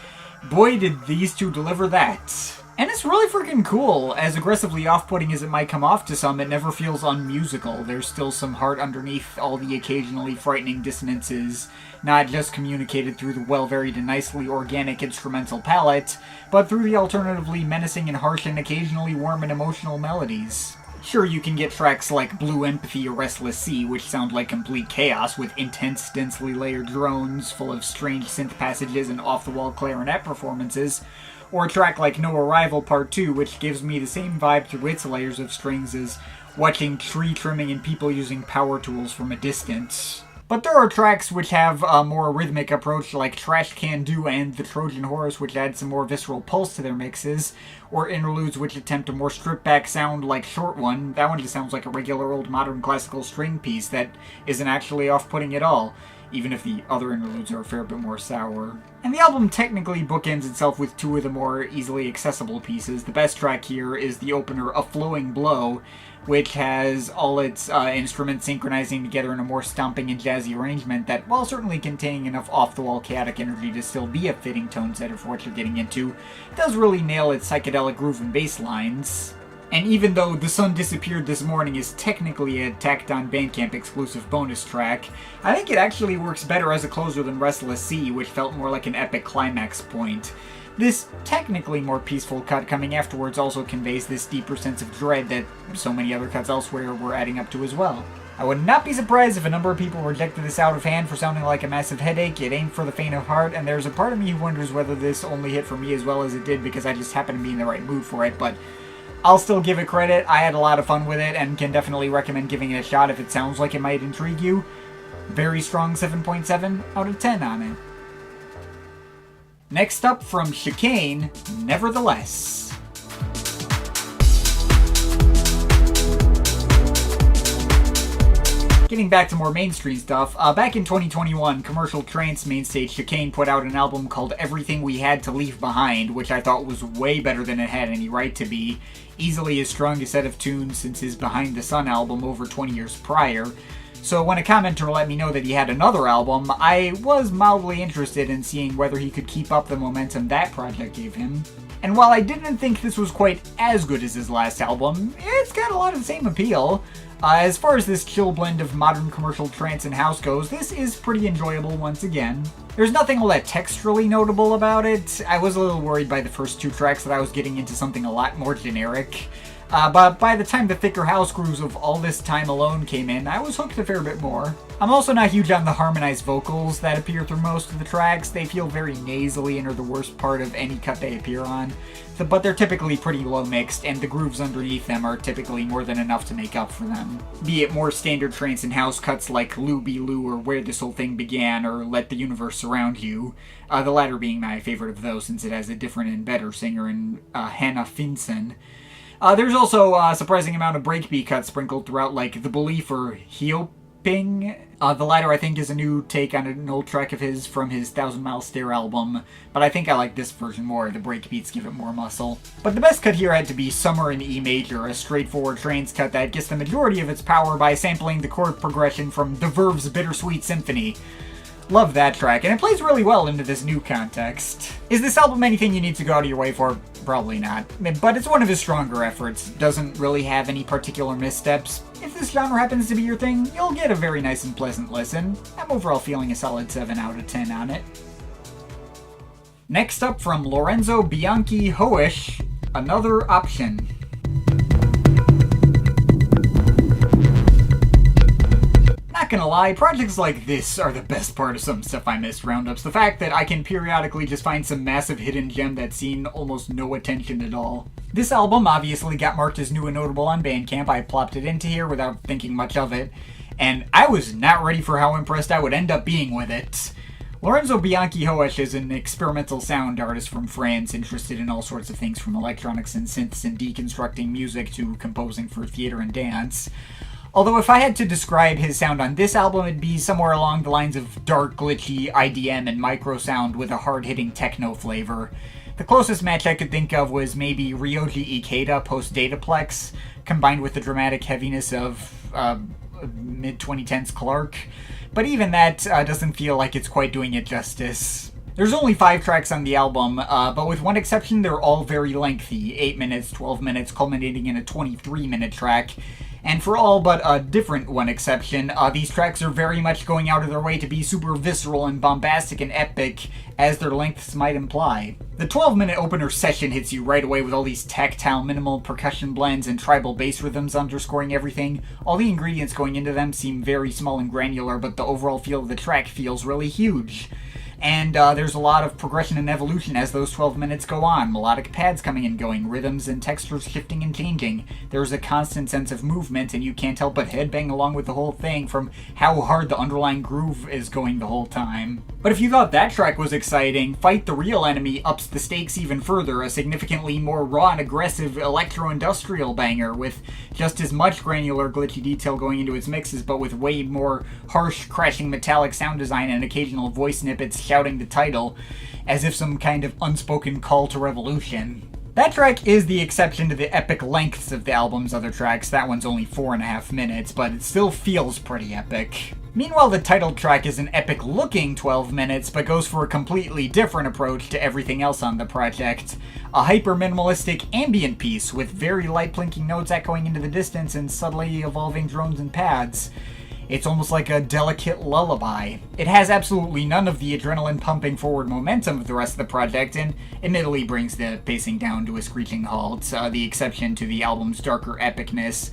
boy did these two deliver that. And it's really freaking cool. As aggressively off-putting as it might come off to some, it never feels unmusical. There's still some heart underneath all the occasionally frightening dissonances, not just communicated through the well-varied and nicely organic instrumental palette, but through the alternatively menacing and harsh and occasionally warm and emotional melodies. Sure, you can get tracks like Blue Empathy or Restless Sea, which sound like complete chaos with intense, densely layered drones full of strange synth passages and off-the-wall clarinet performances, or a track like No Arrival Part 2, which gives me the same vibe through its layers of strings as watching tree trimming and people using power tools from a distance. But there are tracks which have a more rhythmic approach, like Trash Can Do and The Trojan Horse, which add some more visceral pulse to their mixes, or interludes which attempt a more stripped-back sound like Short One. That one just sounds like a regular old modern classical string piece that isn't actually off-putting at all, even if the other interludes are a fair bit more sour. And the album technically bookends itself with two of the more easily accessible pieces. The best track here is the opener, A Flowing Blow, which has all its instruments synchronizing together in a more stomping and jazzy arrangement that, while certainly containing enough off-the-wall chaotic energy to still be a fitting tone setter for what you're getting into, does really nail its psychedelic groove and bass lines. And even though The Sun Disappeared This Morning is technically a tacked-on Bandcamp exclusive bonus track, I think it actually works better as a closer than Restless Sea, which felt more like an epic climax point. This technically more peaceful cut coming afterwards also conveys this deeper sense of dread that so many other cuts elsewhere were adding up to as well. I would not be surprised if a number of people rejected this out of hand for sounding like a massive headache. It ain't for the faint of heart, and there's a part of me who wonders whether this only hit for me as well as it did because I just happened to be in the right mood for it, but I'll still give it credit. I had a lot of fun with it and can definitely recommend giving it a shot if it sounds like it might intrigue you. Very strong 7.7 out of 10 on it. Next up from Chicane, Nevertheless. Getting back to more mainstream stuff, back in 2021, commercial trance mainstay Chicane put out an album called Everything We Had to Leave Behind, which I thought was way better than it had any right to be. Easily his strongest set of tunes since his Behind the Sun album over 20 years prior. So when a commenter let me know that he had another album, I was mildly interested in seeing whether he could keep up the momentum that project gave him. And while I didn't think this was quite as good as his last album, it's got a lot of the same appeal. As far as this chill blend of modern commercial trance and house goes, this is pretty enjoyable once again. There's nothing all that texturally notable about it. I was a little worried by the first two tracks that I was getting into something a lot more generic. But by the time the thicker house grooves of All This Time Alone came in, I was hooked a fair bit more. I'm also not huge on the harmonized vocals that appear through most of the tracks. They feel very nasally and are the worst part of any cut they appear on. But they're typically pretty low mixed, and the grooves underneath them are typically more than enough to make up for them. Be it more standard trance and house cuts like Lou Be Lou or Where This Whole Thing Began or Let the Universe Surround You, the latter being my favorite of those since it has a different and better singer in Hannah Finson. There's also a surprising amount of breakbeat cuts sprinkled throughout, like The Belief or Hioping. The latter, I think, is a new take on an old track of his from his 1,000 Mile Stare album, but I think I like this version more. The breakbeats give it more muscle. But the best cut here had to be Summer in E Major, a straightforward trance cut that gets the majority of its power by sampling the chord progression from The Verve's Bittersweet Symphony. Love that track, and it plays really well into this new context. Is this album anything you need to go out of your way for? Probably not. But it's one of his stronger efforts. Doesn't really have any particular missteps. If this genre happens to be your thing, you'll get a very nice and pleasant listen. I'm overall feeling a solid 7 out of 10 on it. Next up from Lorenzo, Bianchi, Hoesch, Another Option. Not gonna lie, projects like this are the best part of some Stuff I Missed roundups. The fact that I can periodically just find some massive hidden gem that's seen almost no attention at all. This album obviously got marked as new and notable on Bandcamp. I plopped it into here without thinking much of it, and I was not ready for how impressed I would end up being with it. Lorenzo Bianchi Hoesch is an experimental sound artist from France, interested in all sorts of things from electronics and synths and deconstructing music to composing for theater and dance. Although if I had to describe his sound on this album, it'd be somewhere along the lines of dark, glitchy IDM and micro sound with a hard-hitting techno flavor. The closest match I could think of was maybe Ryoji Ikeda post-Dataplex, combined with the dramatic heaviness of mid-2010s Clark. But even that doesn't feel like it's quite doing it justice. There's only 5 tracks on the album, but with one exception, they're all very lengthy, 8 minutes, 12 minutes, culminating in a 23-minute track. And for all but a different one exception, these tracks are very much going out of their way to be super visceral and bombastic and epic, as their lengths might imply. The 12-minute opener session hits you right away with all these tactile, minimal percussion blends and tribal bass rhythms underscoring everything. All the ingredients going into them seem very small and granular, but the overall feel of the track feels really huge. And there's a lot of progression and evolution as those 12 minutes go on. Melodic pads coming and going, rhythms and textures shifting and changing. There's a constant sense of movement, and you can't help but headbang along with the whole thing from how hard the underlying groove is going the whole time. But if you thought that track was exciting, Fight the Real Enemy ups the stakes even further, a significantly more raw and aggressive electro-industrial banger with just as much granular glitchy detail going into its mixes, but with way more harsh, crashing metallic sound design and occasional voice snippets shouting the title, as if some kind of unspoken call to revolution. That track is the exception to the epic lengths of the album's other tracks. That one's only 4.5 minutes, but it still feels pretty epic. Meanwhile, the title track is an epic-looking 12 minutes, but goes for a completely different approach to everything else on the project. A hyper-minimalistic ambient piece with very light plinking notes echoing into the distance and subtly evolving drones and pads. It's almost like a delicate lullaby. It has absolutely none of the adrenaline-pumping forward momentum of the rest of the project, and admittedly brings the pacing down to a screeching halt, the exception to the album's darker epicness.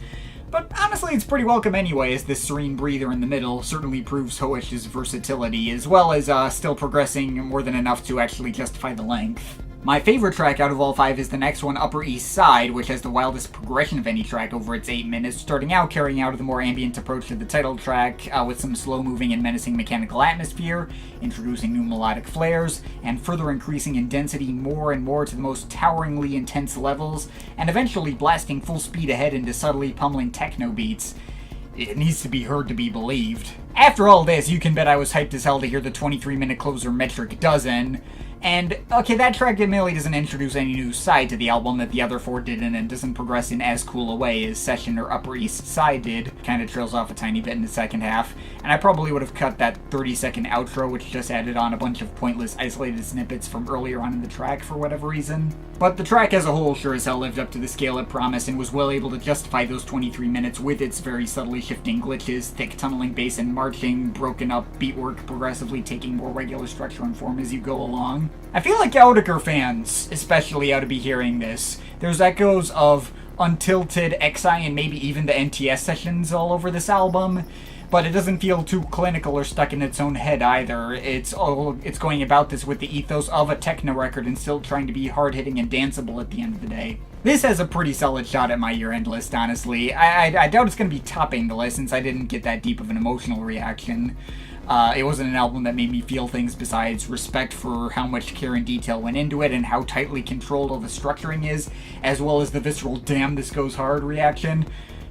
But honestly, it's pretty welcome anyway, as this serene breather in the middle certainly proves Hoesch's versatility, as well as still progressing more than enough to actually justify the length. My favorite track out of all 5 is the next one, Upper East Side, which has the wildest progression of any track over its 8 minutes, starting out carrying out a more ambient approach to the title track, with some slow-moving and menacing mechanical atmosphere, introducing new melodic flares, and further increasing in density more and more to the most toweringly intense levels, and eventually blasting full speed ahead into subtly pummeling techno beats. It needs to be heard to be believed. After all this, you can bet I was hyped as hell to hear the 23-minute closer Metric Dozen. And, okay, that track admittedly doesn't introduce any new side to the album that the other 4 didn't, and doesn't progress in as cool a way as Session or Upper East Side did. Kinda trails off a tiny bit in the second half. And I probably would have cut that 30-second outro, which just added on a bunch of pointless isolated snippets from earlier on in the track for whatever reason. But the track as a whole sure as hell lived up to the scale it promised, and was well able to justify those 23 minutes with its very subtly shifting glitches, thick tunneling bass and marching, broken up beatwork progressively taking more regular structure and form as you go along. I feel like Oudeker fans especially ought to be hearing this. There's echoes of Untilted, XI, and maybe even the NTS sessions all over this album, but it doesn't feel too clinical or stuck in its own head either. It's going about this with the ethos of a techno record and still trying to be hard-hitting and danceable at the end of the day. This has a pretty solid shot at my year-end list, honestly. I doubt it's going to be topping the list since I didn't get that deep of an emotional reaction. It wasn't an album that made me feel things besides respect for how much care and detail went into it and how tightly controlled all the structuring is, as well as the visceral damn this goes hard reaction.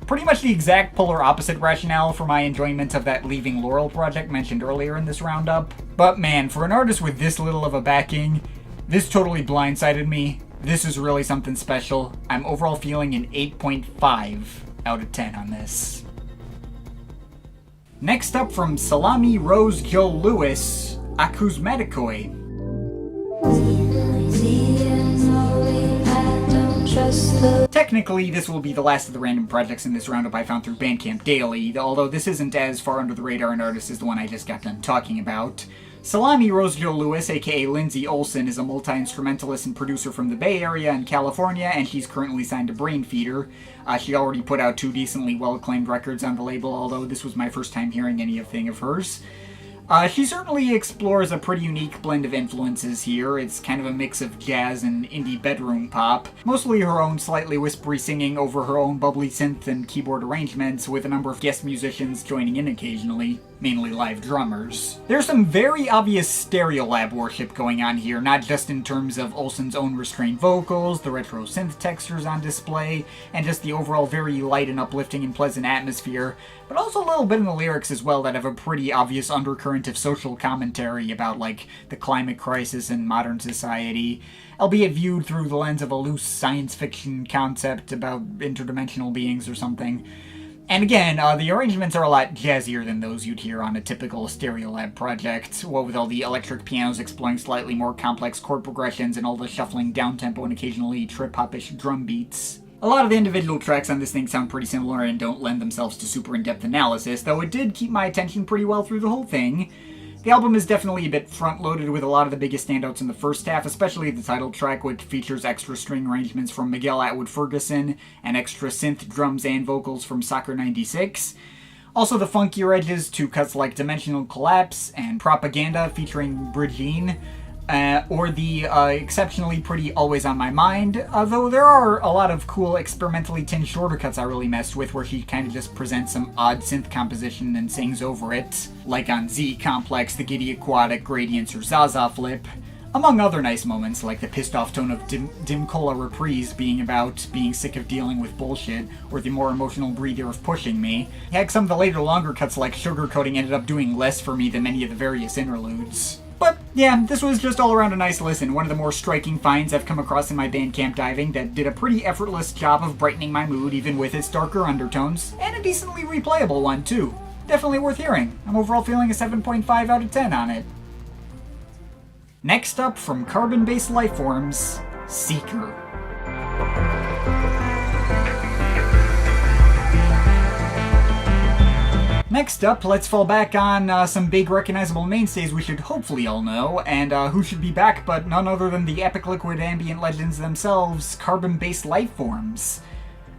Pretty much the exact polar opposite rationale for my enjoyment of that Leaving Laurel project mentioned earlier in this roundup. But man, for an artist with this little of a backing, this totally blindsided me. This is really something special. I'm overall feeling an 8.5 out of 10 on this. Next up from Salami Rose Joe Lewis, Acousmaticoi. Technically, this will be the last of the random projects in this roundup I found through Bandcamp Daily, although this isn't as far under the radar an artist as the one I just got done talking about. Salami Rose Joe Lewis, aka Lindsay Olson, is a multi-instrumentalist and producer from the Bay Area in California, and she's currently signed to Brainfeeder. She already put out 2 decently well-acclaimed records on the label, although this was my first time hearing anything of hers. She certainly explores a pretty unique blend of influences here. It's kind of a mix of jazz and indie bedroom pop. Mostly her own slightly whispery singing over her own bubbly synth and keyboard arrangements, with a number of guest musicians joining in occasionally, mainly live drummers. There's some very obvious Stereolab worship going on here, not just in terms of Olson's own restrained vocals, the retro synth textures on display, and just the overall very light and uplifting and pleasant atmosphere, but also a little bit in the lyrics as well that have a pretty obvious undercurrent of social commentary about, like, the climate crisis and modern society, albeit viewed through the lens of a loose science fiction concept about interdimensional beings or something. And again, the arrangements are a lot jazzier than those you'd hear on a typical Stereolab project, what with all the electric pianos exploring slightly more complex chord progressions and all the shuffling downtempo and occasionally trip-hopish drum beats. A lot of the individual tracks on this thing sound pretty similar and don't lend themselves to super in-depth analysis, though it did keep my attention pretty well through the whole thing. The album is definitely a bit front-loaded with a lot of the biggest standouts in the first half, especially the title track, which features extra string arrangements from Miguel Atwood Ferguson and extra synth drums and vocals from Soccer 96. Also the funkier edges to cuts like Dimensional Collapse and Propaganda featuring Brigitte, or the exceptionally pretty Always on My Mind, though there are a lot of cool experimentally tinged shorter cuts I really messed with where she kind of just presents some odd synth composition and sings over it, like on Z Complex, the Giddy Aquatic, Gradients, or Zaza Flip, among other nice moments like the pissed off tone of Dim Cola Reprise being about being sick of dealing with bullshit, or the more emotional breather of Pushing Me. Heck, some of the later longer cuts like Sugarcoating ended up doing less for me than many of the various interludes. But yeah, this was just all around a nice listen, one of the more striking finds I've come across in my Bandcamp diving that did a pretty effortless job of brightening my mood even with its darker undertones, and a decently replayable one too. Definitely worth hearing. I'm overall feeling a 7.5 out of 10 on it. Next up, from Carbon-Based Lifeforms, Seeker. Next up, let's fall back on some big recognizable mainstays we should hopefully all know, and who should be back but none other than the epic liquid ambient legends themselves, Carbon-Based Lifeforms.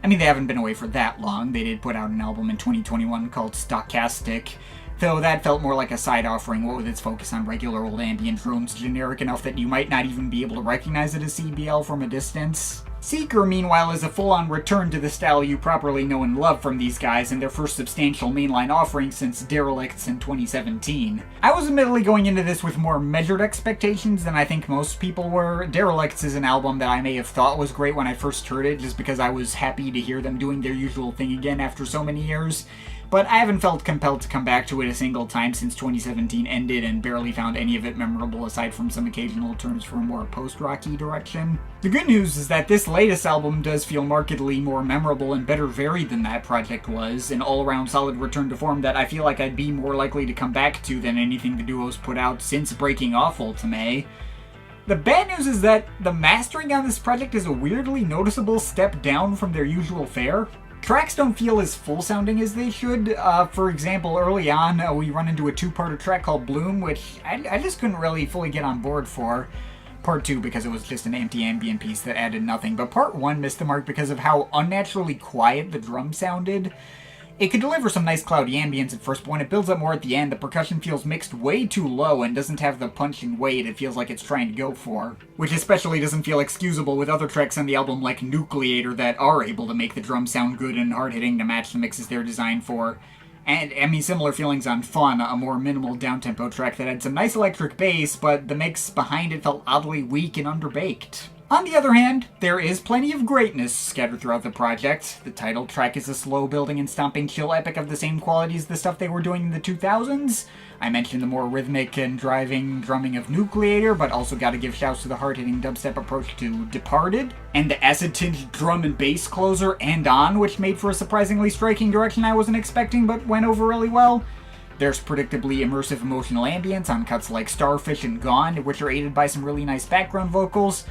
I mean, they haven't been away for that long. They did put out an album in 2021 called Stochastic, though that felt more like a side offering, what with its focus on regular old ambient drones, generic enough that you might not even be able to recognize it as CBL from a distance. Seeker, meanwhile, is a full-on return to the style you properly know and love from these guys and their first substantial mainline offering since Derelicts in 2017. I was admittedly going into this with more measured expectations than I think most people were. Derelicts is an album that I may have thought was great when I first heard it, just because I was happy to hear them doing their usual thing again after so many years. But I haven't felt compelled to come back to it a single time since 2017 ended and barely found any of it memorable aside from some occasional turns for a more post-rocky direction. The good news is that this latest album does feel markedly more memorable and better varied than that project was, an all-around solid return to form that I feel like I'd be more likely to come back to than anything the duo's put out since breaking off Ultime. The bad news is that the mastering on this project is a weirdly noticeable step down from their usual fare. Tracks don't feel as full-sounding as they should. For example, early on, we run into a two-parter track called Bloom, which I just couldn't really fully get on board for. Part 2 because it was just an empty ambient piece that added nothing, but Part 1 missed the mark because of how unnaturally quiet the drum sounded. It could deliver some nice cloudy ambience at first, but when it builds up more at the end, the percussion feels mixed way too low and doesn't have the punch and weight it feels like it's trying to go for. Which especially doesn't feel excusable with other tracks on the album like Nucleator that are able to make the drums sound good and hard-hitting to match the mixes they're designed for. And, I mean, similar feelings on Fun, a more minimal down-tempo track that had some nice electric bass, but the mix behind it felt oddly weak and underbaked. On the other hand, there is plenty of greatness scattered throughout the project. The title track is a slow-building and stomping chill epic of the same quality as the stuff they were doing in the 2000s. I mentioned the more rhythmic and driving drumming of Nucleator, but also gotta give shouts to the hard-hitting dubstep approach to Departed, and the acid-tinged drum and bass closer And On, which made for a surprisingly striking direction I wasn't expecting but went over really well. There's predictably immersive emotional ambience on cuts like Starfish and Gone, which are aided by some really nice background vocals.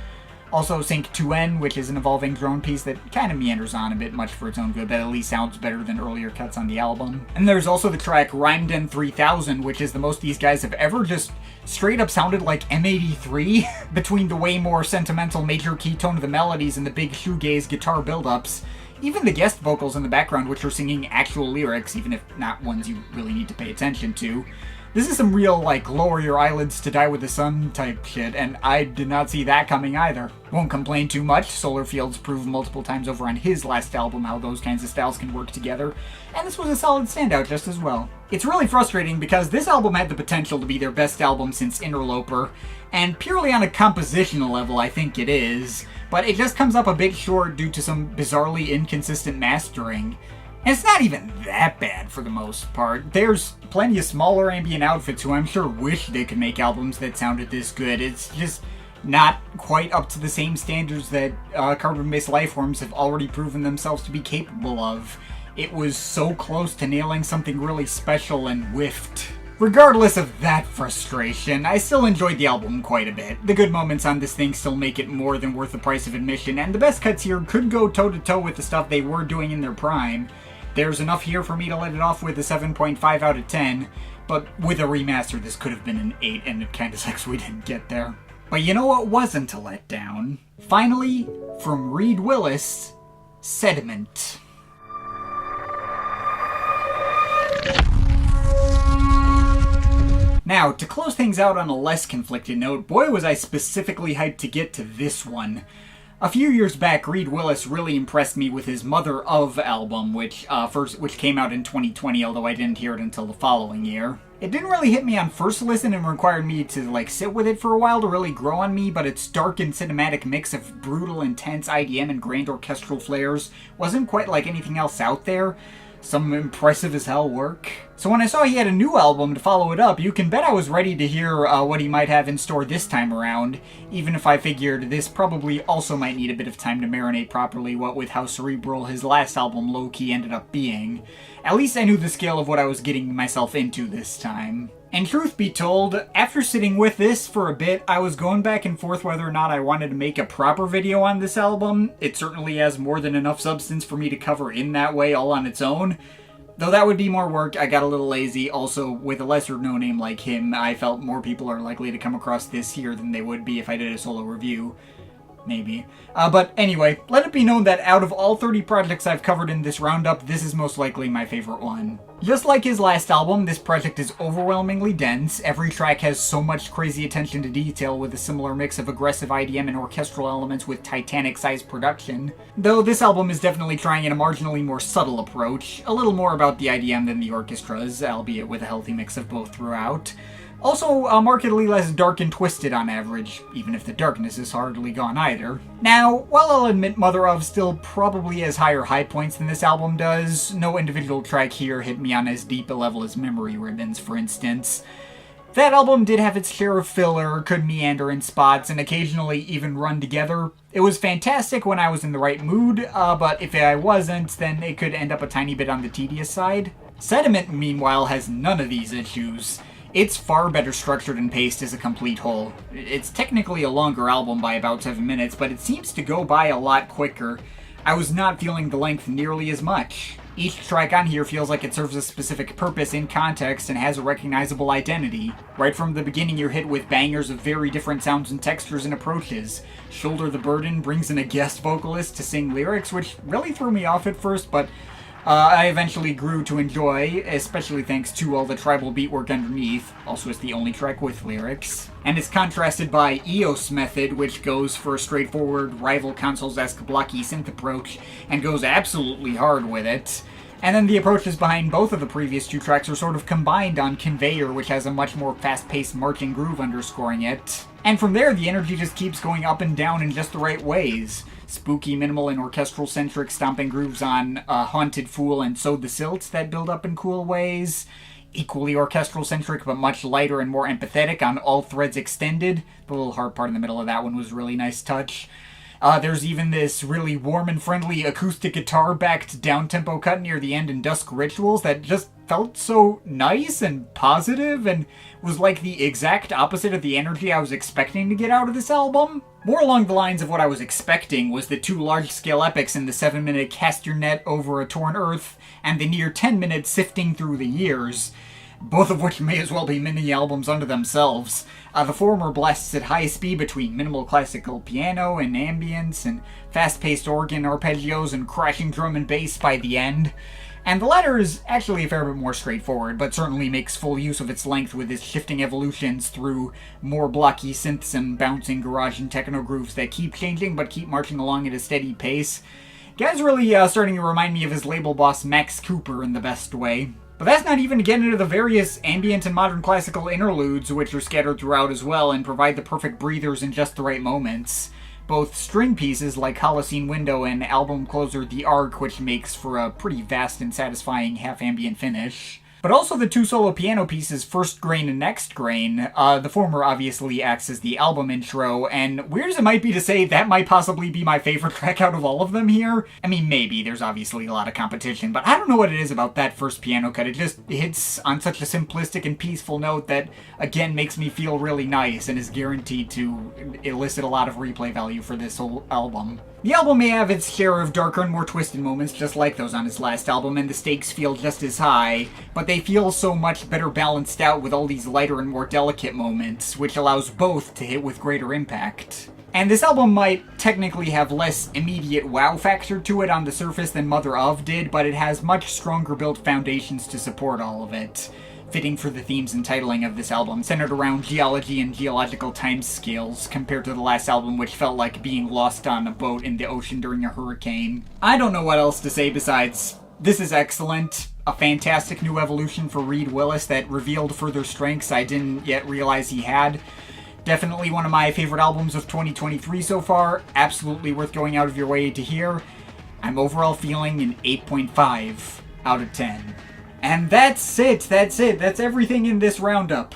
Also Sync 2N, which is an evolving drone piece that kind of meanders on a bit much for its own good, but at least sounds better than earlier cuts on the album. And there's also the track Rhymeden 3000, which is the most these guys have ever just straight up sounded like M83, between the way more sentimental major key tone of the melodies and the big shoegaze guitar build-ups. Even the guest vocals in the background, which are singing actual lyrics, even if not ones you really need to pay attention to. This is some real, like, lower your eyelids to die with the sun type shit, and I did not see that coming either. Won't complain too much. Solar Fields proved multiple times over on his last album how those kinds of styles can work together, and this was a solid standout just as well. It's really frustrating because this album had the potential to be their best album since Interloper, and purely on a compositional level I think it is, but it just comes up a bit short due to some bizarrely inconsistent mastering. And it's not even that bad for the most part. There's plenty of smaller ambient outfits who I'm sure wish they could make albums that sounded this good. It's just not quite up to the same standards that Carbon-Based Lifeforms have already proven themselves to be capable of. It was so close to nailing something really special and whiffed. Regardless of that frustration, I still enjoyed the album quite a bit. The good moments on this thing still make it more than worth the price of admission, and the best cuts here could go toe-to-toe with the stuff they were doing in their prime. There's enough here for me to let it off with a 7.5 out of 10, but with a remaster this could have been an 8, and it kinda sucks we didn't get there. But you know what wasn't a letdown? Finally, from Reed Willis, Sediment. Now, to close things out on a less conflicted note, boy was I specifically hyped to get to this one. A few years back, Reed Willis really impressed me with his Mother Of album, which came out in 2020, although I didn't hear it until the following year. It didn't really hit me on first listen and required me to sit with it for a while to really grow on me, but its dark and cinematic mix of brutal, intense IDM and grand orchestral flares wasn't quite like anything else out there. Some impressive as hell work. So when I saw he had a new album to follow it up, you can bet I was ready to hear what he might have in store this time around, even if I figured this probably also might need a bit of time to marinate properly, what with how cerebral his last album low-key ended up being. At least I knew the scale of what I was getting myself into this time. And truth be told, after sitting with this for a bit, I was going back and forth whether or not I wanted to make a proper video on this album. It certainly has more than enough substance for me to cover in that way all on its own. Though that would be more work, I got a little lazy. Also, with a lesser known name like him, I felt more people are likely to come across this here than they would be if I did a solo review. Maybe. But anyway, let it be known that out of all 30 projects I've covered in this roundup, this is most likely my favorite one. Just like his last album, this project is overwhelmingly dense. Every track has so much crazy attention to detail with a similar mix of aggressive IDM and orchestral elements with Titanic-sized production. Though this album is definitely trying in a marginally more subtle approach, a little more about the IDM than the orchestras, albeit with a healthy mix of both throughout. Also, markedly less dark and twisted on average, even if the darkness is hardly gone either. Now, while I'll admit Mother Of still probably has higher high points than this album does, no individual track here hit me on as deep a level as Memory Ribbons, for instance. That album did have its share of filler, could meander in spots, and occasionally even run together. It was fantastic when I was in the right mood, but if I wasn't, then it could end up a tiny bit on the tedious side. Sediment, meanwhile, has none of these issues. It's far better structured and paced as a complete whole. It's technically a longer album by about 7 minutes, but it seems to go by a lot quicker. I was not feeling the length nearly as much. Each track on here feels like it serves a specific purpose in context and has a recognizable identity. Right from the beginning you're hit with bangers of very different sounds and textures and approaches. Shoulder the Burden brings in a guest vocalist to sing lyrics, which really threw me off at first, but I eventually grew to enjoy, especially thanks to all the tribal beat work underneath. Also, it's the only track with lyrics. And it's contrasted by EOS Method, which goes for a straightforward, rival consoles-esque blocky synth approach, and goes absolutely hard with it. And then the approaches behind both of the previous two tracks are sort of combined on Conveyor, which has a much more fast-paced marching groove underscoring it. And from there, the energy just keeps going up and down in just the right ways. Spooky, minimal, and orchestral-centric stomping grooves on Haunted Fool and Sowed the Silts that build up in cool ways. Equally orchestral-centric, but much lighter and more empathetic on All Threads Extended. The little heart part in the middle of that one was a really nice touch. There's even this really warm and friendly acoustic guitar-backed down-tempo cut near the end in Dusk Rituals that just felt so nice and positive and was like the exact opposite of the energy I was expecting to get out of this album. More along the lines of what I was expecting was the two large-scale epics in the 7-minute Cast Your Net Over a Torn Earth and the near 10-minute Sifting Through the Years, both of which may as well be mini-albums unto themselves. The former blasts at high speed between minimal classical piano and ambience and fast-paced organ arpeggios and crashing drum and bass by the end. And the latter is actually a fair bit more straightforward, but certainly makes full use of its length with its shifting evolutions through more blocky synths and bouncing garage and techno grooves that keep changing but keep marching along at a steady pace. Guy's really starting to remind me of his label boss Max Cooper in the best way. But that's not even to get into the various ambient and modern classical interludes, which are scattered throughout as well and provide the perfect breathers in just the right moments. Both string pieces like Holocene Window and album closer The Arc, which makes for a pretty vast and satisfying half-ambient finish. but also the two solo piano pieces, First Grain and Next Grain. The former obviously acts as the album intro, and weird as it might be to say, that might possibly be my favorite track out of all of them here. I mean, maybe, there's obviously a lot of competition, but I don't know what it is about that first piano cut. It just hits on such a simplistic and peaceful note that, again, makes me feel really nice and is guaranteed to elicit a lot of replay value for this whole album. The album may have its share of darker and more twisted moments, just like those on his last album, and the stakes feel just as high, but they feel so much better balanced out with all these lighter and more delicate moments, which allows both to hit with greater impact. And this album might technically have less immediate wow factor to it on the surface than Mother Of did, but it has much stronger built foundations to support all of it. Fitting for the themes and titling of this album, centered around geology and geological timescales, compared to the last album, which felt like being lost on a boat in the ocean during a hurricane. I don't know what else to say besides, this is excellent. A fantastic new evolution for Reed Willis that revealed further strengths I didn't yet realize he had. Definitely one of my favorite albums of 2023 so far. Absolutely worth going out of your way to hear. I'm overall feeling an 8.5 out of 10. And that's it. That's everything in this roundup.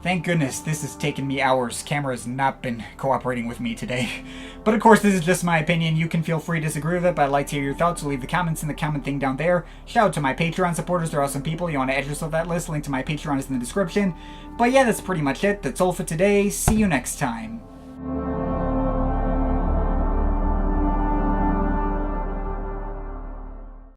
Thank goodness, this has taken me hours. Camera's not been cooperating with me today. But of course, this is just my opinion. You can feel free to disagree with it, but I'd like to hear your thoughts, so leave the comments in the comment thing down there. Shout out to my Patreon supporters, they're awesome people. You want to add yourself to that list, link to my Patreon is in the description. But yeah, that's pretty much it. That's all for today. See you next time.